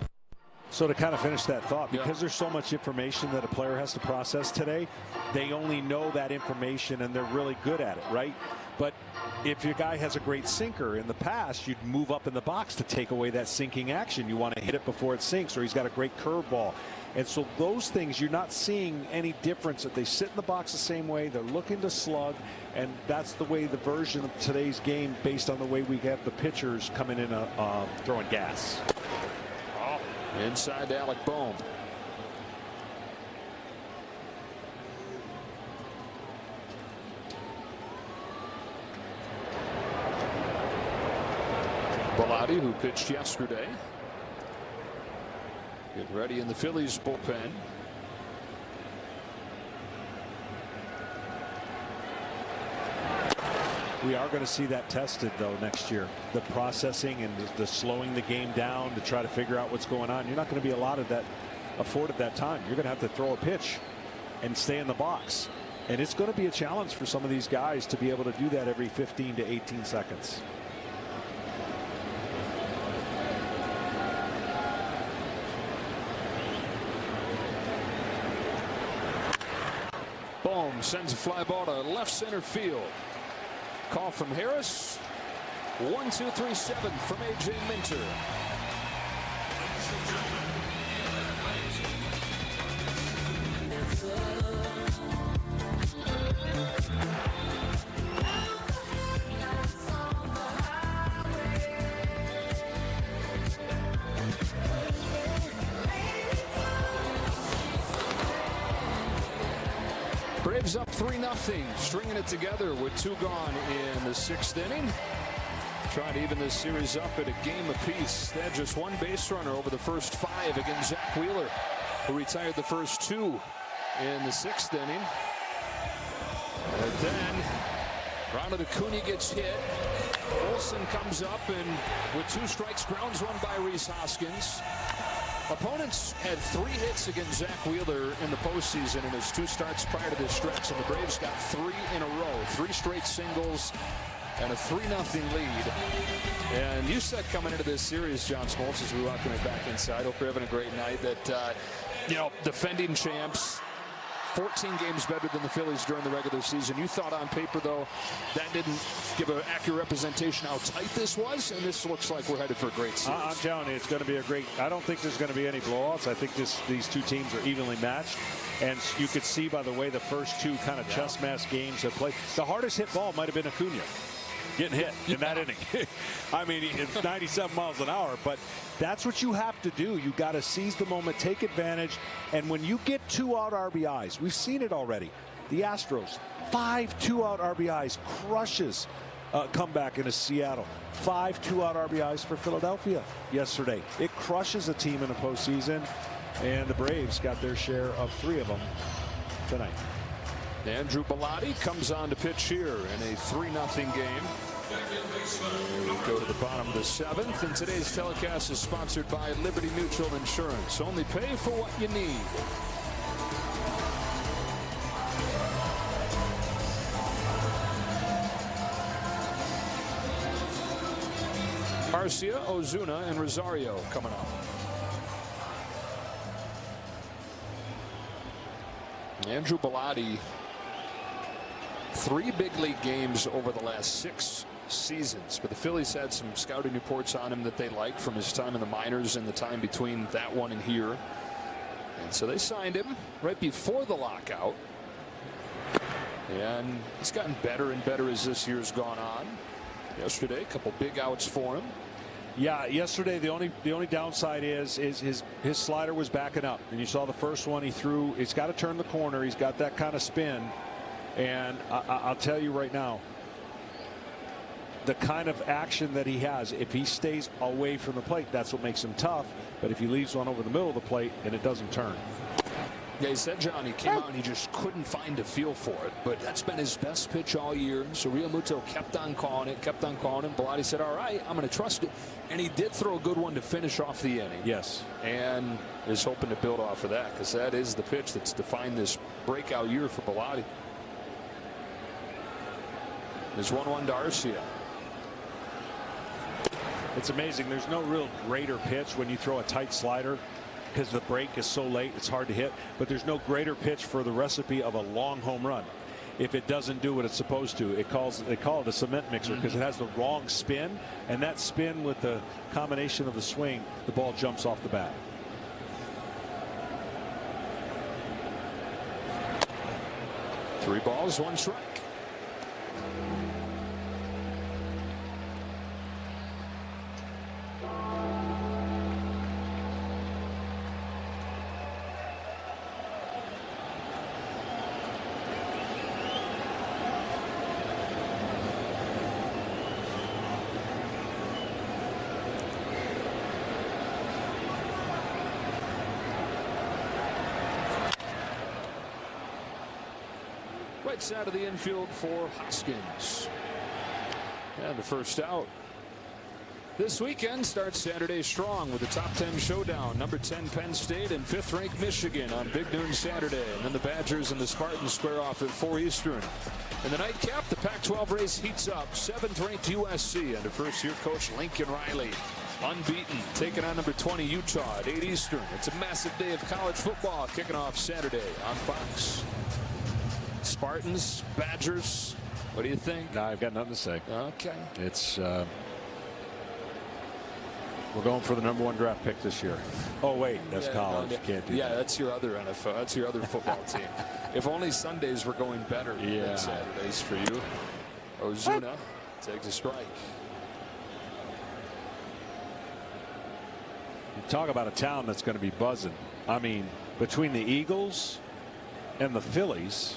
So to kind of finish that thought, because there's so much information that a player has to process today, they only know that information and they're really good at it, right? But if your guy has a great sinker, in the past you'd move up in the box to take away that sinking action. You want to hit it before it sinks, or he's got a great curveball. And so those things, you're not seeing any difference. That they sit in the box the same way, they're looking to slug, and that's the way the version of today's game, based on the way we have the pitchers coming in throwing gas. Inside to Alec Bohm. Bellotti, who pitched yesterday, getting ready in the Phillies bullpen. We are going to see that tested, though, next year. The processing and the slowing the game down to try to figure out what's going on. You're not going to be afforded that time. You're going to have to throw a pitch and stay in the box. And it's going to be a challenge for some of these guys to be able to do that every 15 to 18 seconds. Bohm sends a fly ball to left center field. Call from Harris. 1-2-3-7 from A.J. Minter. Braves up 3-0, stringing it together with 2 gone in the 6th inning. Trying to even this series up at a game apiece. They had just 1 base runner over the first 5 against Zach Wheeler, who retired the first 2 in the 6th inning. And then Ronald Acuna gets hit. Olsen comes up and with 2 strikes grounds one by Rhys Hoskins. Opponents had 3 hits against Zach Wheeler in the postseason in his 2 starts prior to this stretch, and the Braves got 3 in a row, 3 straight singles and a 3-0 lead. And you said coming into this series, John Smoltz, as we welcome you back inside, hope you're having a great night, that defending champs, 14 games better than the Phillies during the regular season. You thought on paper, though, that didn't give an accurate representation how tight this was, and this looks like we're headed for a great series. I'm telling you, it's going to be a great. I don't think there's going to be any blowouts. I think these two teams are evenly matched, and you could see by the way the first two kind of chess match games have played. The hardest hit ball might have been Acuna getting hit in that inning. I mean, it's 97 miles an hour, but that's what you have to do. You got to seize the moment, take advantage, and when you get 2-out RBIs, we've seen it already. The Astros, 5 2-out RBIs, crushes comeback into Seattle. 5 2-out RBIs for Philadelphia yesterday. It crushes a team in the postseason, and the Braves got their share of 3 of them tonight. Andrew Bellotti comes on to pitch here in a 3-0 game. We go to the bottom of the 7th, and today's telecast is sponsored by Liberty Mutual Insurance. Only pay for what you need. Garcia, Ozuna, and Rosario coming up. Andrew Bellotti, 3 big league games over the last 6 seasons, but the Phillies had some scouting reports on him that they liked from his time in the minors and the time between that one and here, and so they signed him right before the lockout, and he's gotten better and better as this year's gone on. Yesterday, a couple big outs for him. Yeah, yesterday the only downside is his slider was backing up, and you saw the first one he threw. He's got to turn the corner. He's got that kind of spin, and I'll tell you right now, the kind of action that he has, if he stays away from the plate, that's what makes him tough. But if he leaves one over the middle of the plate and it doesn't turn. Yeah, he said, John, he came out and he just couldn't find a feel for it, but that's been his best pitch all year. So Realmuto kept on calling it, Bellotti said, all right, I'm going to trust it. And he did throw a good one to finish off the inning. Yes. And is hoping to build off of that, because that is the pitch that's defined this breakout year for Bellotti. There's 1-1 to Garcia. It's amazing. There's no real greater pitch when you throw a tight slider, because the break is so late, it's hard to hit. But there's no greater pitch for the recipe of a long home run. If it doesn't do what it's supposed to, they call it a cement mixer, because it has the wrong spin, and that spin with the combination of the swing, the ball jumps off the bat. Three balls, 1 strike. Right side of the infield for Hoskins. And the first out. This weekend starts Saturday strong with the top 10 showdown. Number 10 Penn State and 5th ranked Michigan on Big Noon Saturday. And then the Badgers and the Spartans square off at 4 Eastern. In the nightcap, the Pac-12 race heats up. 7th ranked USC under first-year coach Lincoln Riley. Unbeaten, taking on number 20 Utah at 8 Eastern. It's a massive day of college football kicking off Saturday on Fox. Spartans, Badgers, what do you think? No, I've got nothing to say. Okay. It's we're going for the #1 draft pick this year. Oh wait, that's college. You can't do that. Yeah, that's your other NFL. That's your other football team. If only Sundays were going better than Saturdays for you. Ozuna takes a strike. You talk about a town that's going to be buzzing. I mean, between the Eagles and the Phillies.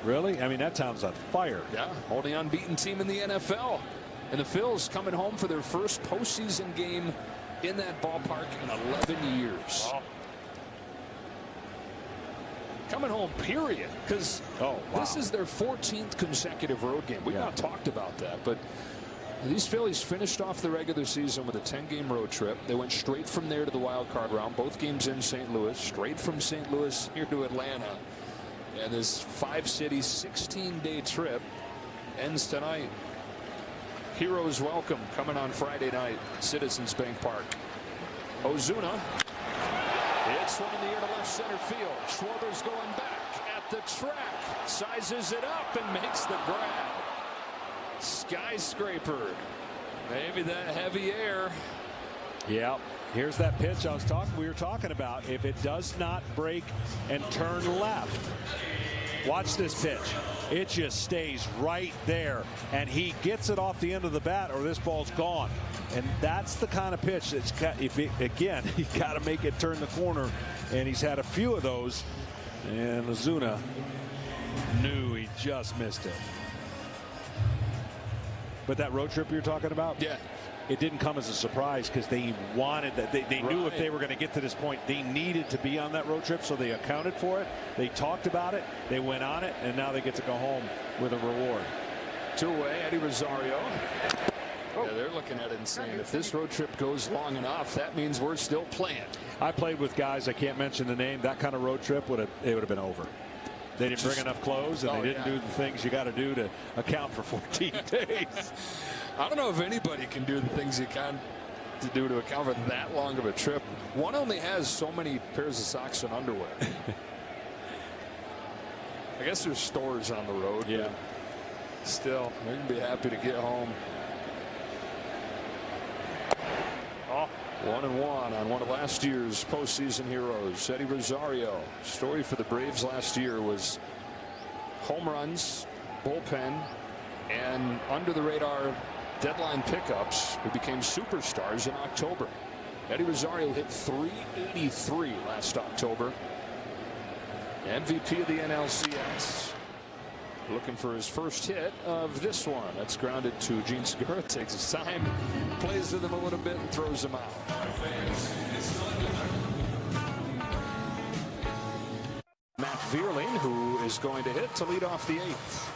Really? I mean, that town's on fire. Yeah, only unbeaten team in the NFL. And the Phils coming home for their first postseason game in that ballpark in 11 years. Oh. Coming home, period. Because this is their 14th consecutive road game. We've not talked about that, but these Phillies finished off the regular season with a 10-game road trip. They went straight from there to the wild card round. Both games in St. Louis. Straight from St. Louis here to Atlanta. And this 5-city, 16-day trip ends tonight. Heroes welcome coming on Friday night, Citizens Bank Park. Ozuna It's one in the air to left center field. Schwarber's going back at the track. Sizes it up and makes the grab. Skyscraper. Maybe that heavy air. Yeah. Here's that pitch we were talking about. If it does not break and turn left, watch this pitch. It just stays right there, and he gets it off the end of the bat, or this ball's gone. And that's the kind of pitch that's again, you got to make it turn the corner, and he's had a few of those. And Ozuna knew he just missed it. But that road trip you're talking about? Yeah. It didn't come as a surprise because they wanted that. They knew if they were going to get to this point, they needed to be on that road trip, so they accounted for it. They talked about it. They went on it, and now they get to go home with a reward. Two-way, Eddie Rosario. Yeah, they're looking at it and saying, if this road trip goes long enough, that means we're still playing. I played with guys, I can't mention the name, that kind of road trip would have been over. They didn't bring enough clothes, and they didn't do the things you got to do to account for 14 days. I don't know if anybody can do the things you can to do to account for that long of a trip. One only has so many pairs of socks and underwear. I guess there's stores on the road. Yeah. Still, they're going to be happy to get home. 1-1 on one of last year's postseason heroes, Eddie Rosario. Story for the Braves last year was home runs, bullpen, and under the radar deadline pickups who became superstars in October. Eddie Rosario hit .383 last October. MVP of the NLCS. Looking for his first hit of this one. That's grounded to Gene Segura. Takes his time, plays with him a little bit, and throws him out. Matt Vierling, who is going to hit to lead off the 8th.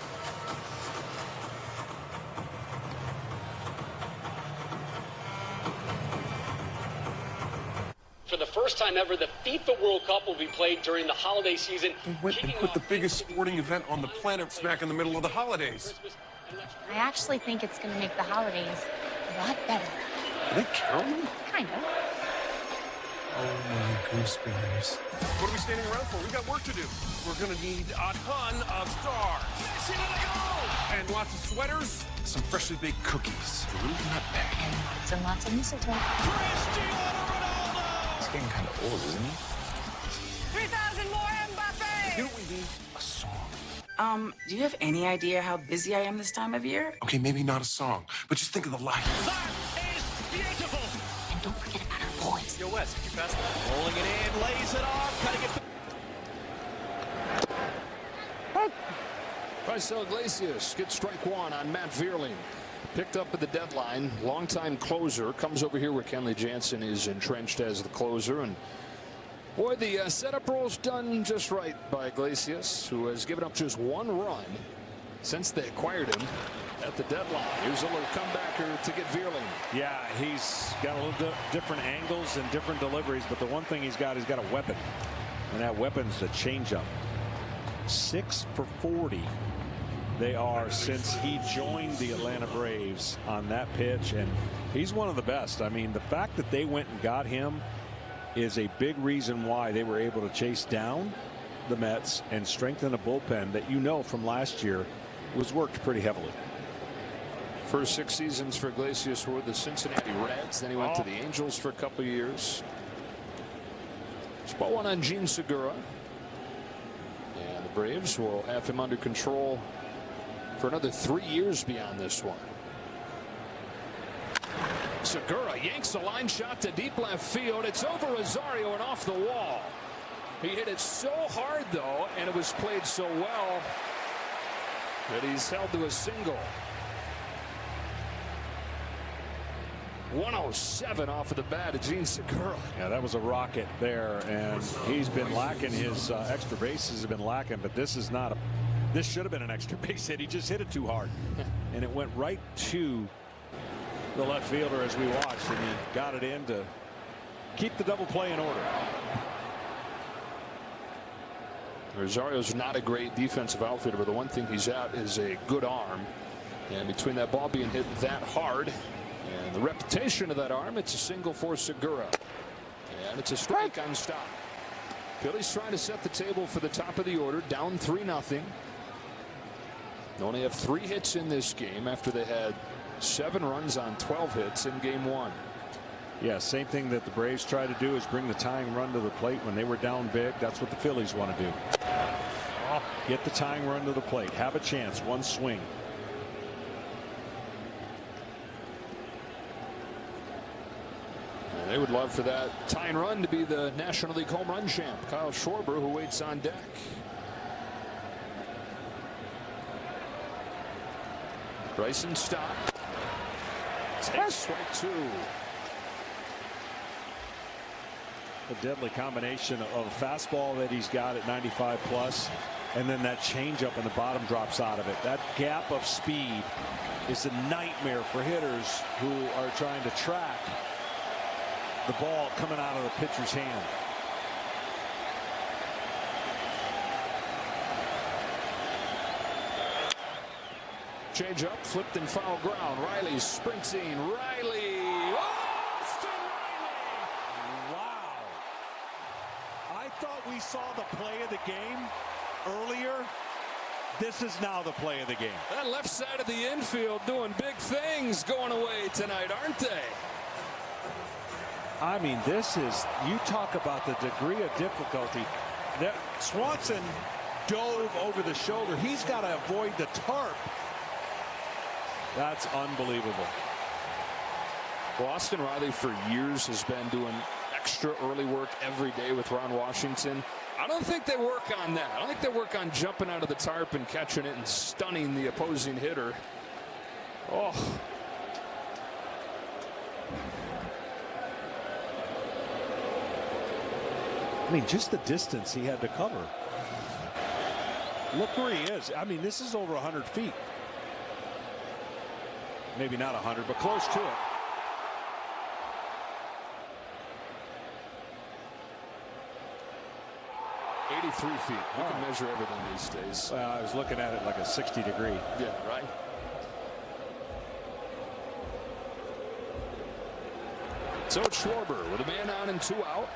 For the first time ever, the FIFA World Cup will be played during the holiday season. They went and put the biggest sporting event on the planet smack in the middle of the holidays. I actually think it's going to make the holidays a lot better. Are they counting? Kind of. Oh my gooseberries. What are we standing around for? We got work to do. We're gonna need a ton of stars. And lots of sweaters, some freshly baked cookies, a little nutmeg. And lots of mistletoe. It's getting kind of old, isn't it? 3,000 more Mbappe! You know what we need? A song. Do you have any idea how busy I am this time of year? Okay, maybe not a song, but just think of the life. That is beautiful. And don't forget about our boys. Yo, Wes, can you pass that? Rolling it in, lays it off, cutting it. Raisel Iglesias gets strike one on Matt Vierling. Picked up at the deadline. Longtime closer. Comes over here where Kenley Jansen is entrenched as the closer. And boy, the setup role's done just right by Iglesias, who has given up just one run since they acquired him at the deadline. Here's a little comebacker to get Vierling. Yeah, he's got a little different angles and different deliveries, but the one thing he's got a weapon. And that weapon's the changeup. 6 for 40. They are since he joined the Atlanta Braves on that pitch, and he's one of the best. I mean, the fact that they went and got him is a big reason why they were able to chase down the Mets and strengthen a bullpen that, you know, from last year was worked pretty heavily. First 6 seasons for Iglesias were the Cincinnati Reds. Then he went to the Angels for a couple of years. Spot one on Gene Segura. And the Braves will have him under control for another 3 years beyond this one. Segura yanks a line shot to deep left field. It's over Rosario and off the wall. He hit it so hard, though, and it was played so well that he's held to a single. 107 off of the bat of Gene Segura. Yeah, that was a rocket there, and he's been lacking. His extra bases have been lacking, but this is not a. This should have been an extra base hit. He just hit it too hard, and it went right to the left fielder as we watched, and he got it in to keep the double play in order. Rosario's not a great defensive outfielder, but the one thing he's at is a good arm, and between that ball being hit that hard and the reputation of that arm, it's a single for Segura, and it's a strike on stop. Phillies trying to set the table for the top of the order, down 3-0. They only have 3 hits in this game after they had 7 runs on 12 hits in game 1. Yeah, same thing that the Braves try to do is bring the tying run to the plate when they were down big. That's what the Phillies want to do. Get the tying run to the plate. Have a chance. One swing. And they would love for that tying run to be the National League home run champ, Kyle Schwarber, who waits on deck. Bryson stop. Takes strike 2. A deadly combination of fastball that he's got at 95 plus, and then that changeup and the bottom drops out of it. That gap of speed is a nightmare for hitters who are trying to track the ball coming out of the pitcher's hand. Change up, flipped in foul ground. Riley sprinting. Riley. Austin Riley. Wow. I thought we saw the play of the game earlier. This is now the play of the game. That left side of the infield doing big things going away tonight, aren't they? I mean, this is, you talk about the degree of difficulty. Swanson dove over the shoulder. He's got to avoid the tarp. That's unbelievable. Well, Austin Riley for years has been doing extra early work every day with Ron Washington. I don't think they work on that. I don't think they work on jumping out of the tarp and catching it and stunning the opposing hitter. Oh. I mean, just the distance he had to cover. Look where he is. I mean, this is over 100 feet. Maybe not 100, but close to it. $83 feet. You can measure everything these days. Well, I was looking at it like a 60-degree. Yeah, right. So it's Schwarber with a man on and 2 out.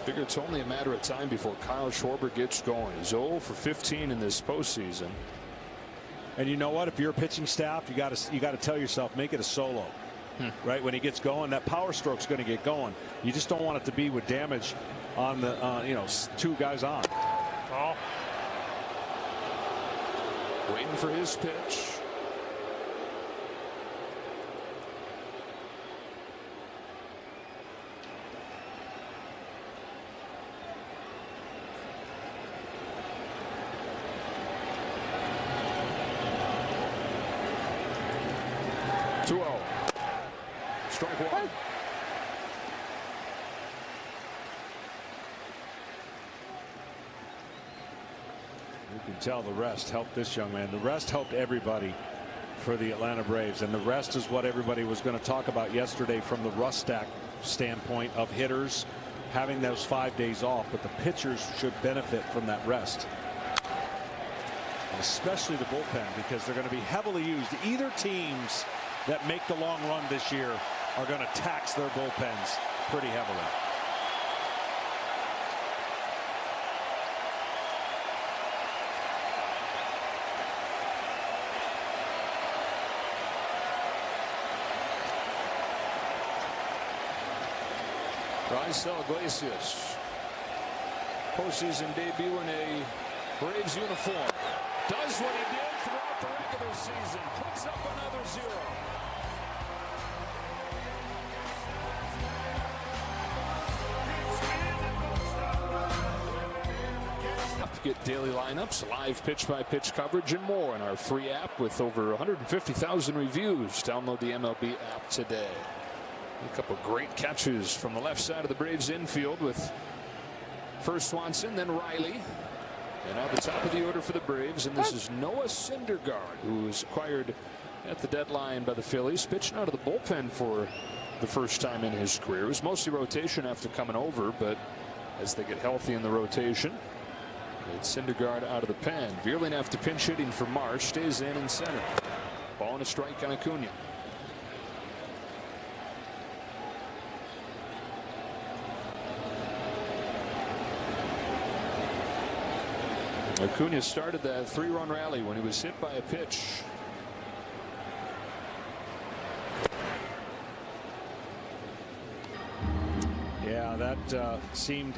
Figure it's only a matter of time before Kyle Schwarber gets going. He's 0 for 15 in this postseason. And you know what? If you're a pitching staff, you got to tell yourself, make it a solo. Right when he gets going, that power stroke's going to get going. You just don't want it to be with damage on the 2 guys on. Oh. Waiting for his pitch. Strike 1. You can tell the rest helped this young man. The rest helped everybody for the Atlanta Braves, and the rest is what everybody was going to talk about yesterday from the rust stack standpoint of hitters having those 5 days off, but the pitchers should benefit from that rest, especially the bullpen, because they're going to be heavily used. Either teams that make the long run this year are going to tax their bullpens pretty heavily. Raisel Iglesias, postseason debut in a Braves uniform, does what he did throughout the regular season, puts up another 0. Get daily lineups, live pitch-by-pitch coverage, and more in our free app with over 150,000 reviews. Download the MLB app today. A couple great catches from the left side of the Braves infield with first Swanson, then Riley. And now the top of the order for the Braves, and this is Noah Syndergaard, who was acquired at the deadline by the Phillies, pitching out of the bullpen for the first time in his career. It was mostly rotation after coming over, but as they get healthy in the rotation, it's Syndergaard out of the pen. Vierling after pinch hitting for Marsh, stays in center. Ball and a strike on Acuna. Acuna started that 3-run rally when he was hit by a pitch. Yeah, that seemed,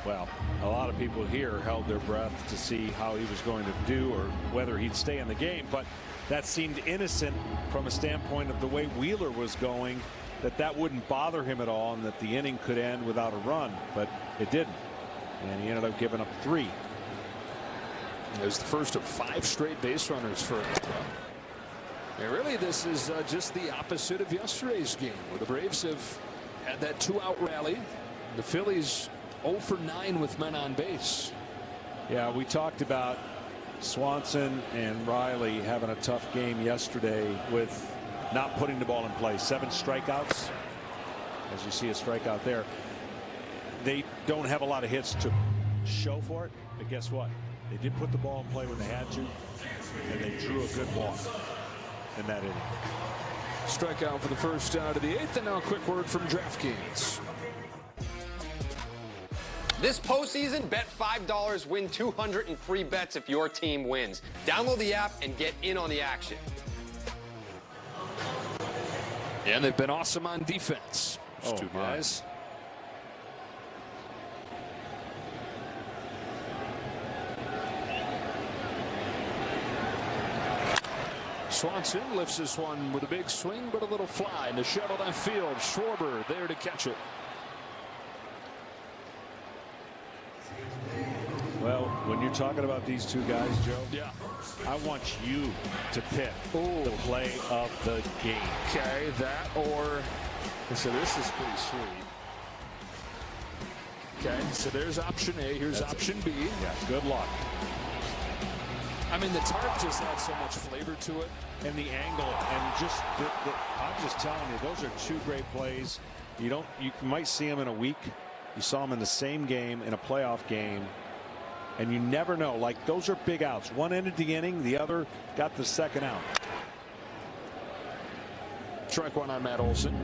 well, a lot of people here held their breath to see how he was going to do or whether he'd stay in the game. But that seemed innocent from a standpoint of the way Wheeler was going, that wouldn't bother him at all and that the inning could end without a run. But it didn't. And he ended up giving up 3. It was the first of 5 straight base runners for him. And really, this is just the opposite of yesterday's game, where the Braves have had that 2-out rally. The Phillies 0 for 9 with men on base. Yeah, we talked about Swanson and Riley having a tough game yesterday with not putting the ball in play. 7 strikeouts. As you see a strikeout there. They don't have a lot of hits to show for it, but guess what? They did put the ball in play when they had to, and they drew a good walk in that inning. Strikeout for the first out of the 8th, and now a quick word from DraftKings. This postseason, bet $5, win 200 in free bets if your team wins. Download the app and get in on the action. And they've been awesome on defense. Those two guys. Swanson lifts this one with a big swing, but a little fly. And the shuttle left field. Schwarber there to catch it. Well, when you're talking about these two guys, Joe, yeah, I want you to pick the play of the game. Okay, that or so this is pretty sweet. Okay, so there's option A. Here's option B. Yeah, good luck. I mean, the tarp just adds so much flavor to it. And the angle, and just I'm just telling you, those are 2 great plays. You might see them in a week. You saw them in the same game in a playoff game, and you never know. Like, those are big outs. One ended the inning, the other got the second out. Strike 1 on Matt Olson.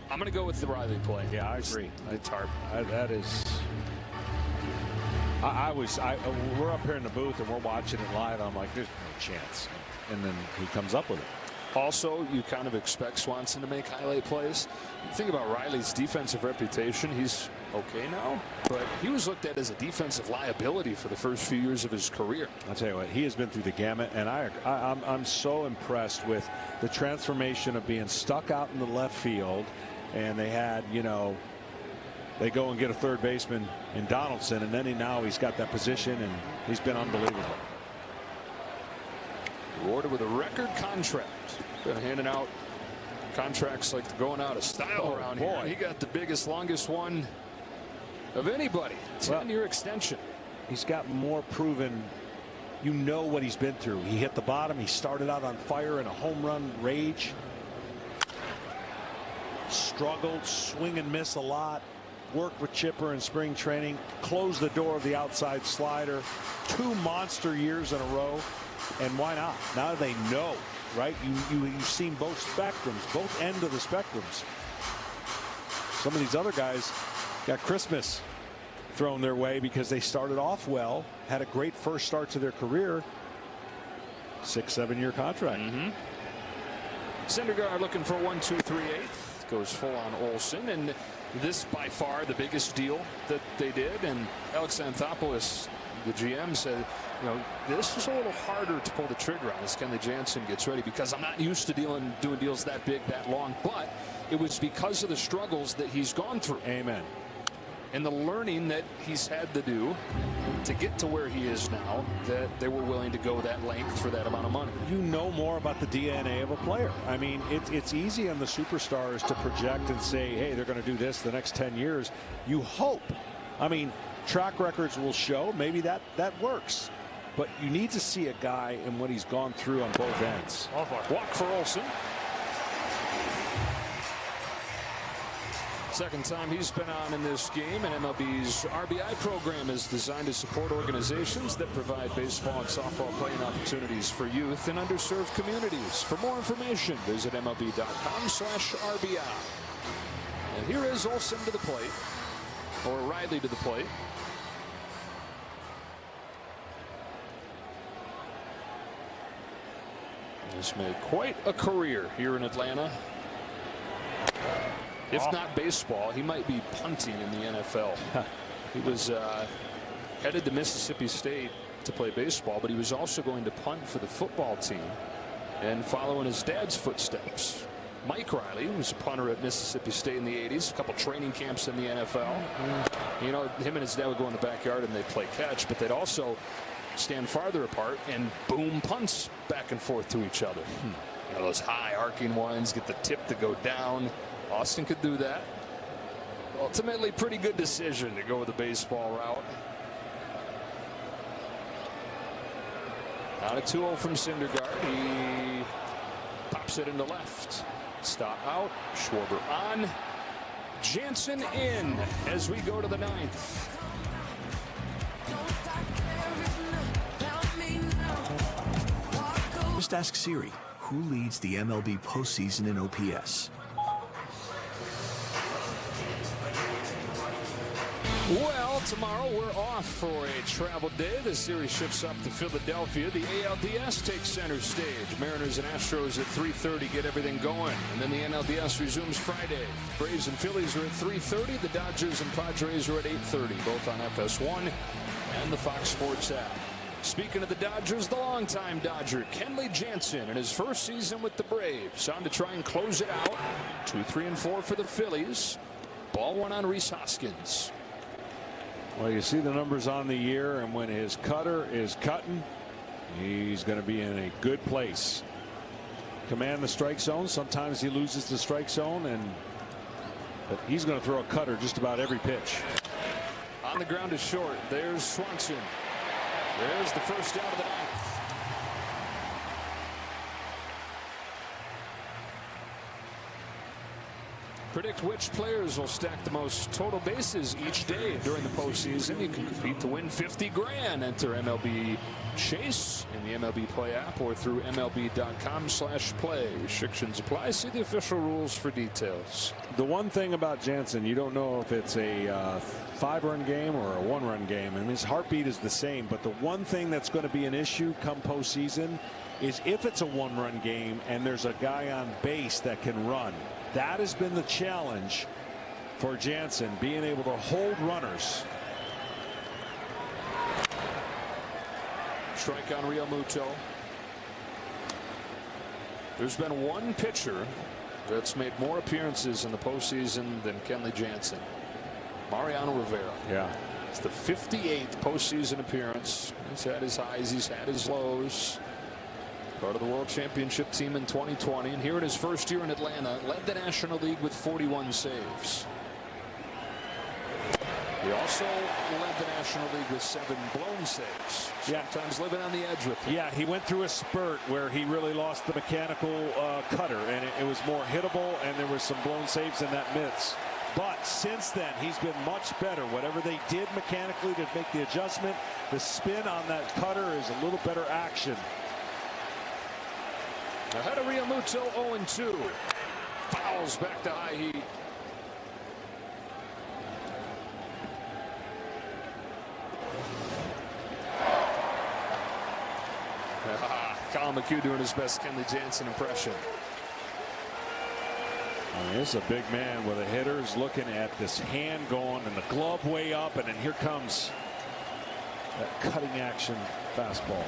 I'm going to go with the Riley play. Yeah, I agree. The tarp. That is. We're up here in the booth and we're watching it live. I'm like, there's no chance. And then he comes up with it. Also, you kind of expect Swanson to make highlight plays. You think about Riley's defensive reputation. He's okay now, but he was looked at as a defensive liability for the first few years of his career. I'll tell you what, he has been through the gamut, and I'm so impressed with the transformation of being stuck out in the left field, and they had, they go and get a third baseman in Donaldson, and then now he's got that position, and he's been unbelievable. Rewarded with a record contract. Been handing out contracts like going out of style around here. He got the biggest, longest one of anybody. 10-year extension. He's got more proven. You know what he's been through. He hit the bottom. He started out on fire in a home run rage. Struggled, swing and miss a lot. Worked with Chipper in spring training. Closed the door of the outside slider. 2 monster years in a row. And why not? Now they know, right? You've seen both spectrums, both ends of the spectrums. Some of these other guys got Christmas thrown their way because they started off well, had a great first start to their career. 6-7 year contract. Syndergaard looking for 1, 2, 3, 8. Goes full on Olson, and this by far the biggest deal that they did. And Alex Anthopoulos, the GM, said, this is a little harder to pull the trigger on as Kenley Jansen gets ready, because I'm not used to doing deals that big, that long. But it was because of the struggles that he's gone through. Amen. And the learning that he's had to do to get to where he is now, that they were willing to go that length for that amount of money. You know more about the DNA of a player. I mean, it's easy on the superstars to project and say, hey, they're going to do this the next 10 years. You hope. I mean, track records will show maybe that works. But you need to see a guy and what he's gone through on both ends. Walk for Olson. Second time he's been on in this game, and MLB's RBI program is designed to support organizations that provide baseball and softball playing opportunities for youth in underserved communities. For more information, visit MLB.com/RBI. And here is Olson to the plate, or Riley to the plate. He's made quite a career here in Atlanta. If not baseball, he might be punting in the NFL. He was headed to Mississippi State to play baseball, but he was also going to punt for the football team and follow in his dad's footsteps. Mike Riley was a punter at Mississippi State in the 80s, a couple training camps in the NFL. You know, him and his dad would go in the backyard and they'd play catch, but they'd also stand farther apart and boom punts back and forth to each other. You know, those high arcing ones, get the tip to go down. Austin could do that. Ultimately, pretty good decision to go with the baseball route. Now a 2-0 from Syndergaard. He pops it into left. Stop out. Schwarber on. Jansen in as we go to the 9th. Just ask Siri, who leads the MLB postseason in OPS? Well, tomorrow we're off for a travel day. The series shifts up to Philadelphia. The ALDS takes center stage. Mariners and Astros at 3:30 get everything going. And then the NLDS resumes Friday. Braves and Phillies are at 3:30. The Dodgers and Padres are at 8:30, both on FS1 and the Fox Sports app. Speaking of the Dodgers, the longtime Dodger, Kenley Jansen, in his first season with the Braves, on to try and close it out. 2, 3, and 4 for the Phillies. Ball one on Rhys Hoskins. Well, you see the numbers on the year, and when his cutter is cutting, he's going to be in a good place. Command the strike zone. Sometimes he loses the strike zone, but he's going to throw a cutter just about every pitch. On the ground is short. There's Swanson. There's the first out of the 9th. Predict which players will stack the most total bases each day during the postseason. You can compete to win $50 grand. Enter MLB Chase in the MLB Play app or through MLB.com/play. Restrictions apply. See the official rules for details. The one thing about Jansen, you don't know if it's a 5-run game or a 1-run game. I mean, his heartbeat is the same, but the one thing that's going to be an issue come postseason is if it's a 1-run game and there's a guy on base that can run. That has been the challenge for Jansen, being able to hold runners. Strike on Real Muto. There's been one pitcher that's made more appearances in the postseason than Kenley Jansen. Mariano Rivera. Yeah. It's the 58th postseason appearance. He's had his highs, he's had his lows. Part of the World Championship team in 2020, and here in his first year in Atlanta, led the National League with 41 saves. He also led the National League with 7 blown saves. Sometimes living on the edge with him. Yeah, he went through a spurt where he really lost the mechanical cutter, and it was more hittable, and there was some blown saves in that midst. But since then, he's been much better. Whatever they did mechanically to make the adjustment, the spin on that cutter is a little better action. Ahead of Real Muto, 0-2. Fouls back to high heat. Colin McHugh doing his best Kenley Jansen impression. I mean, this is a big man with a hitter. He's looking at this hand going and the glove way up, and then here comes that cutting action fastball.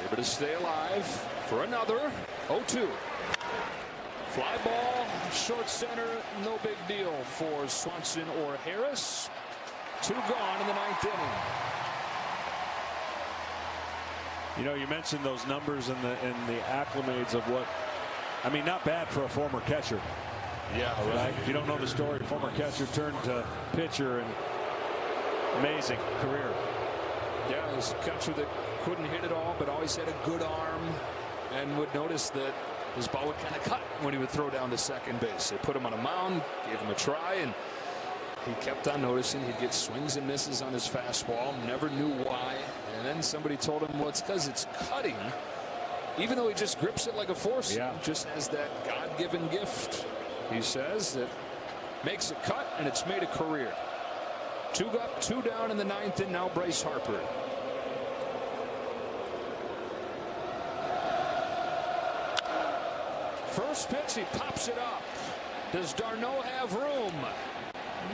Able to stay alive for another 0-2. Fly ball, short center, no big deal for Swanson or Harris. 2 gone in the 9th inning. You know, you mentioned those numbers and the acclimates of what, I mean, not bad for a former catcher. Yeah, right. If you don't know the story, former catcher turned to pitcher, and amazing career. Yeah, he was a catcher that couldn't hit it all, but always had a good arm, and would notice that his ball would kind of cut when he would throw down to second base. They put him on a mound, gave him a try, and he kept on noticing he'd get swings and misses on his fastball. Never knew why. And then somebody told him, well, it's because it's cutting. Even though he just grips it like a force, he just has that God-given gift, he says, that makes it cut, and it's made a career. 2 up, 2 down in the 9th, and now Bryce Harper. First pitch, he pops it up. Does Darno have room?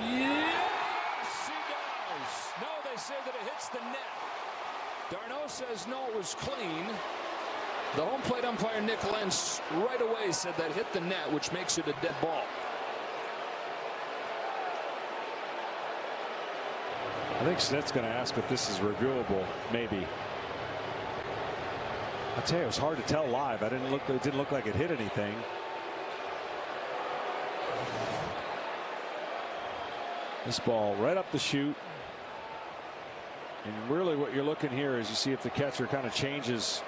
Yes, he does. No, they say that it hits the net. Darno says no, it was clean. The home plate umpire, Nick Lentz, right away said that hit the net, which makes it a dead ball. I think Snit's going to ask if this is reviewable, maybe. I'll tell you, it was hard to tell live. It didn't look like it hit anything. This ball right up the chute. And really what you're looking here is you see if the catcher kind of changes.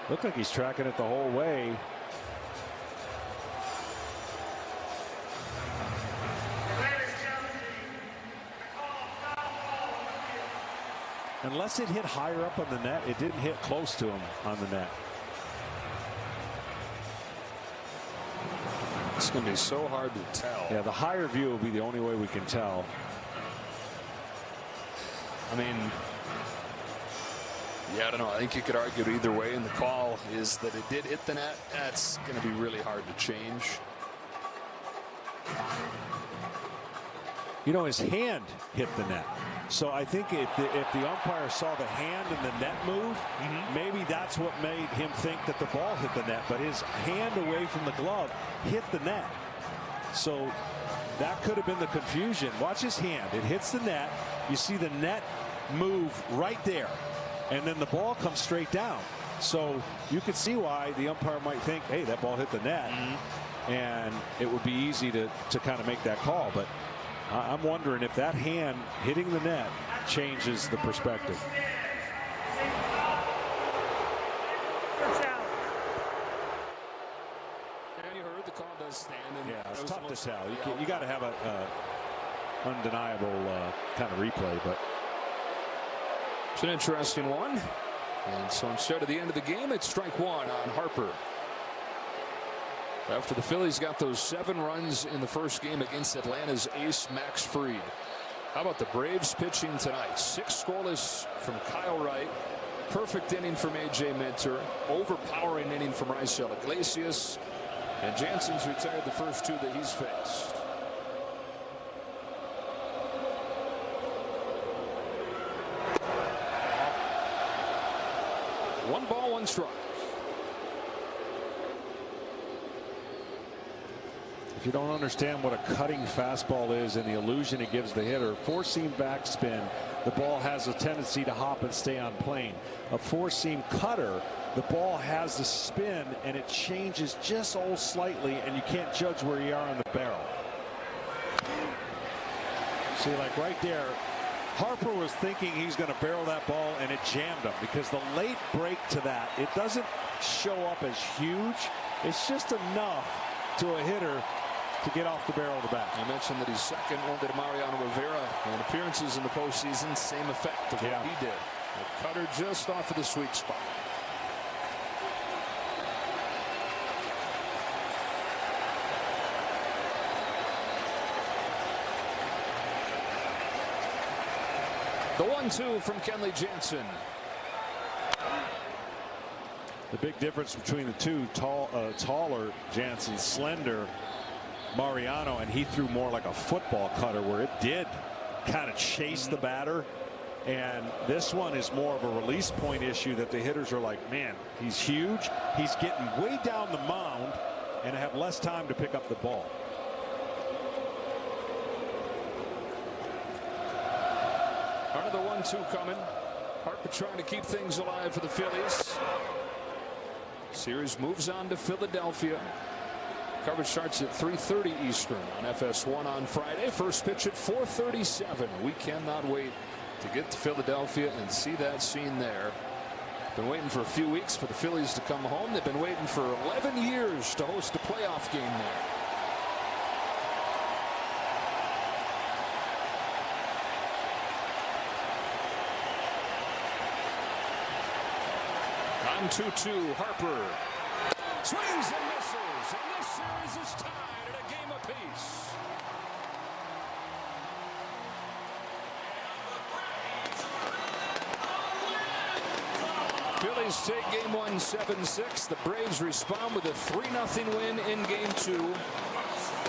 Looked like he's tracking it the whole way. Unless it hit higher up on the net, it didn't hit close to him on the net. It's going to be so hard to tell. Yeah, the higher view will be the only way we can tell. I mean, yeah, I don't know. I think you could argue it either way, and the call is that it did hit the net. That's going to be really hard to change. You know, his hand hit the net. So I think if the umpire saw the hand and the net move, maybe that's what made him think that the ball hit the net. But his hand away from the glove hit the net. So that could have been the confusion. Watch his hand. It hits the net. You see the net move right there. And then the ball comes straight down. So you could see why the umpire might think, hey, that ball hit the net. And it would be easy to kind of make that call. But I'm wondering if that hand hitting the net changes the perspective. And you heard the call does stand. And yeah, it's tough to tell. You got to have a undeniable kind of replay, but it's an interesting one. And so instead of the end of the game, it's strike one on Harper. After the Phillies got those 7 runs in the first game against Atlanta's ace Max Fried. How about the Braves pitching tonight? 6 scoreless from Kyle Wright. Perfect inning from A.J. Minter. Overpowering inning from Raisel Iglesias. And Jansen's retired the first 2 that he's faced. One ball, 1 strike. if you don't understand what a cutting fastball is and the illusion it gives the hitter, 4-seam backspin, the ball has a tendency to hop and stay on plane. A 4-seam cutter, the ball has the spin and it changes just slightly, and you can't judge where you are on the barrel. See, like right there, Harper was thinking he's going to barrel that ball, and it jammed him because the late break to that, it doesn't show up as huge. It's just enough to a hitter to get off the barrel of the bat. I mentioned that he's second only to Mariano Rivera in appearances in the postseason. Same effect of what he did. A cutter just off of the sweet spot. The 1-2 from Kenley Jansen. The big difference between the two, taller Jansen, slender Mariano, and he threw more like a football cutter where it did kind of chase the batter. And this one is more of a release point issue that the hitters are like, man, he's huge. He's getting way down the mound and have less time to pick up the ball. Another 1-2 coming. Harper trying to keep things alive for the Phillies. Series moves on to Philadelphia. Coverage starts at 3:30 Eastern on FS1 on Friday. First pitch at 4:37. We cannot wait to get to Philadelphia and see that scene there. Been waiting for a few weeks for the Phillies to come home. They've been waiting for 11 years to host a playoff game there. On 2-2, Harper swings and misses, and this series is tied at a game apiece. Phillies take game 1 7-6. The Braves respond with a 3-0 win in game 2.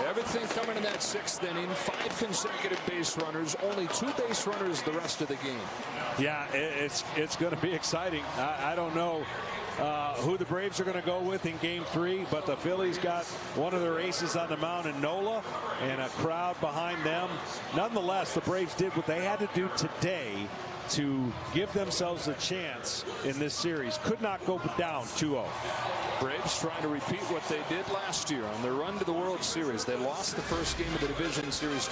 Everything coming in that 6th inning. 5 consecutive base runners. Only 2 base runners the rest of the game. Yeah, it's going to be exciting. I don't know who the Braves are going to go with in game 3, but the Phillies got one of their aces on the mound in Nola and a crowd behind them. Nonetheless, the Braves did what they had to do today to give themselves a chance in this series. Could not go down 2-0. Braves trying to repeat what they did last year on their run to the World Series. They lost the first game of the division series to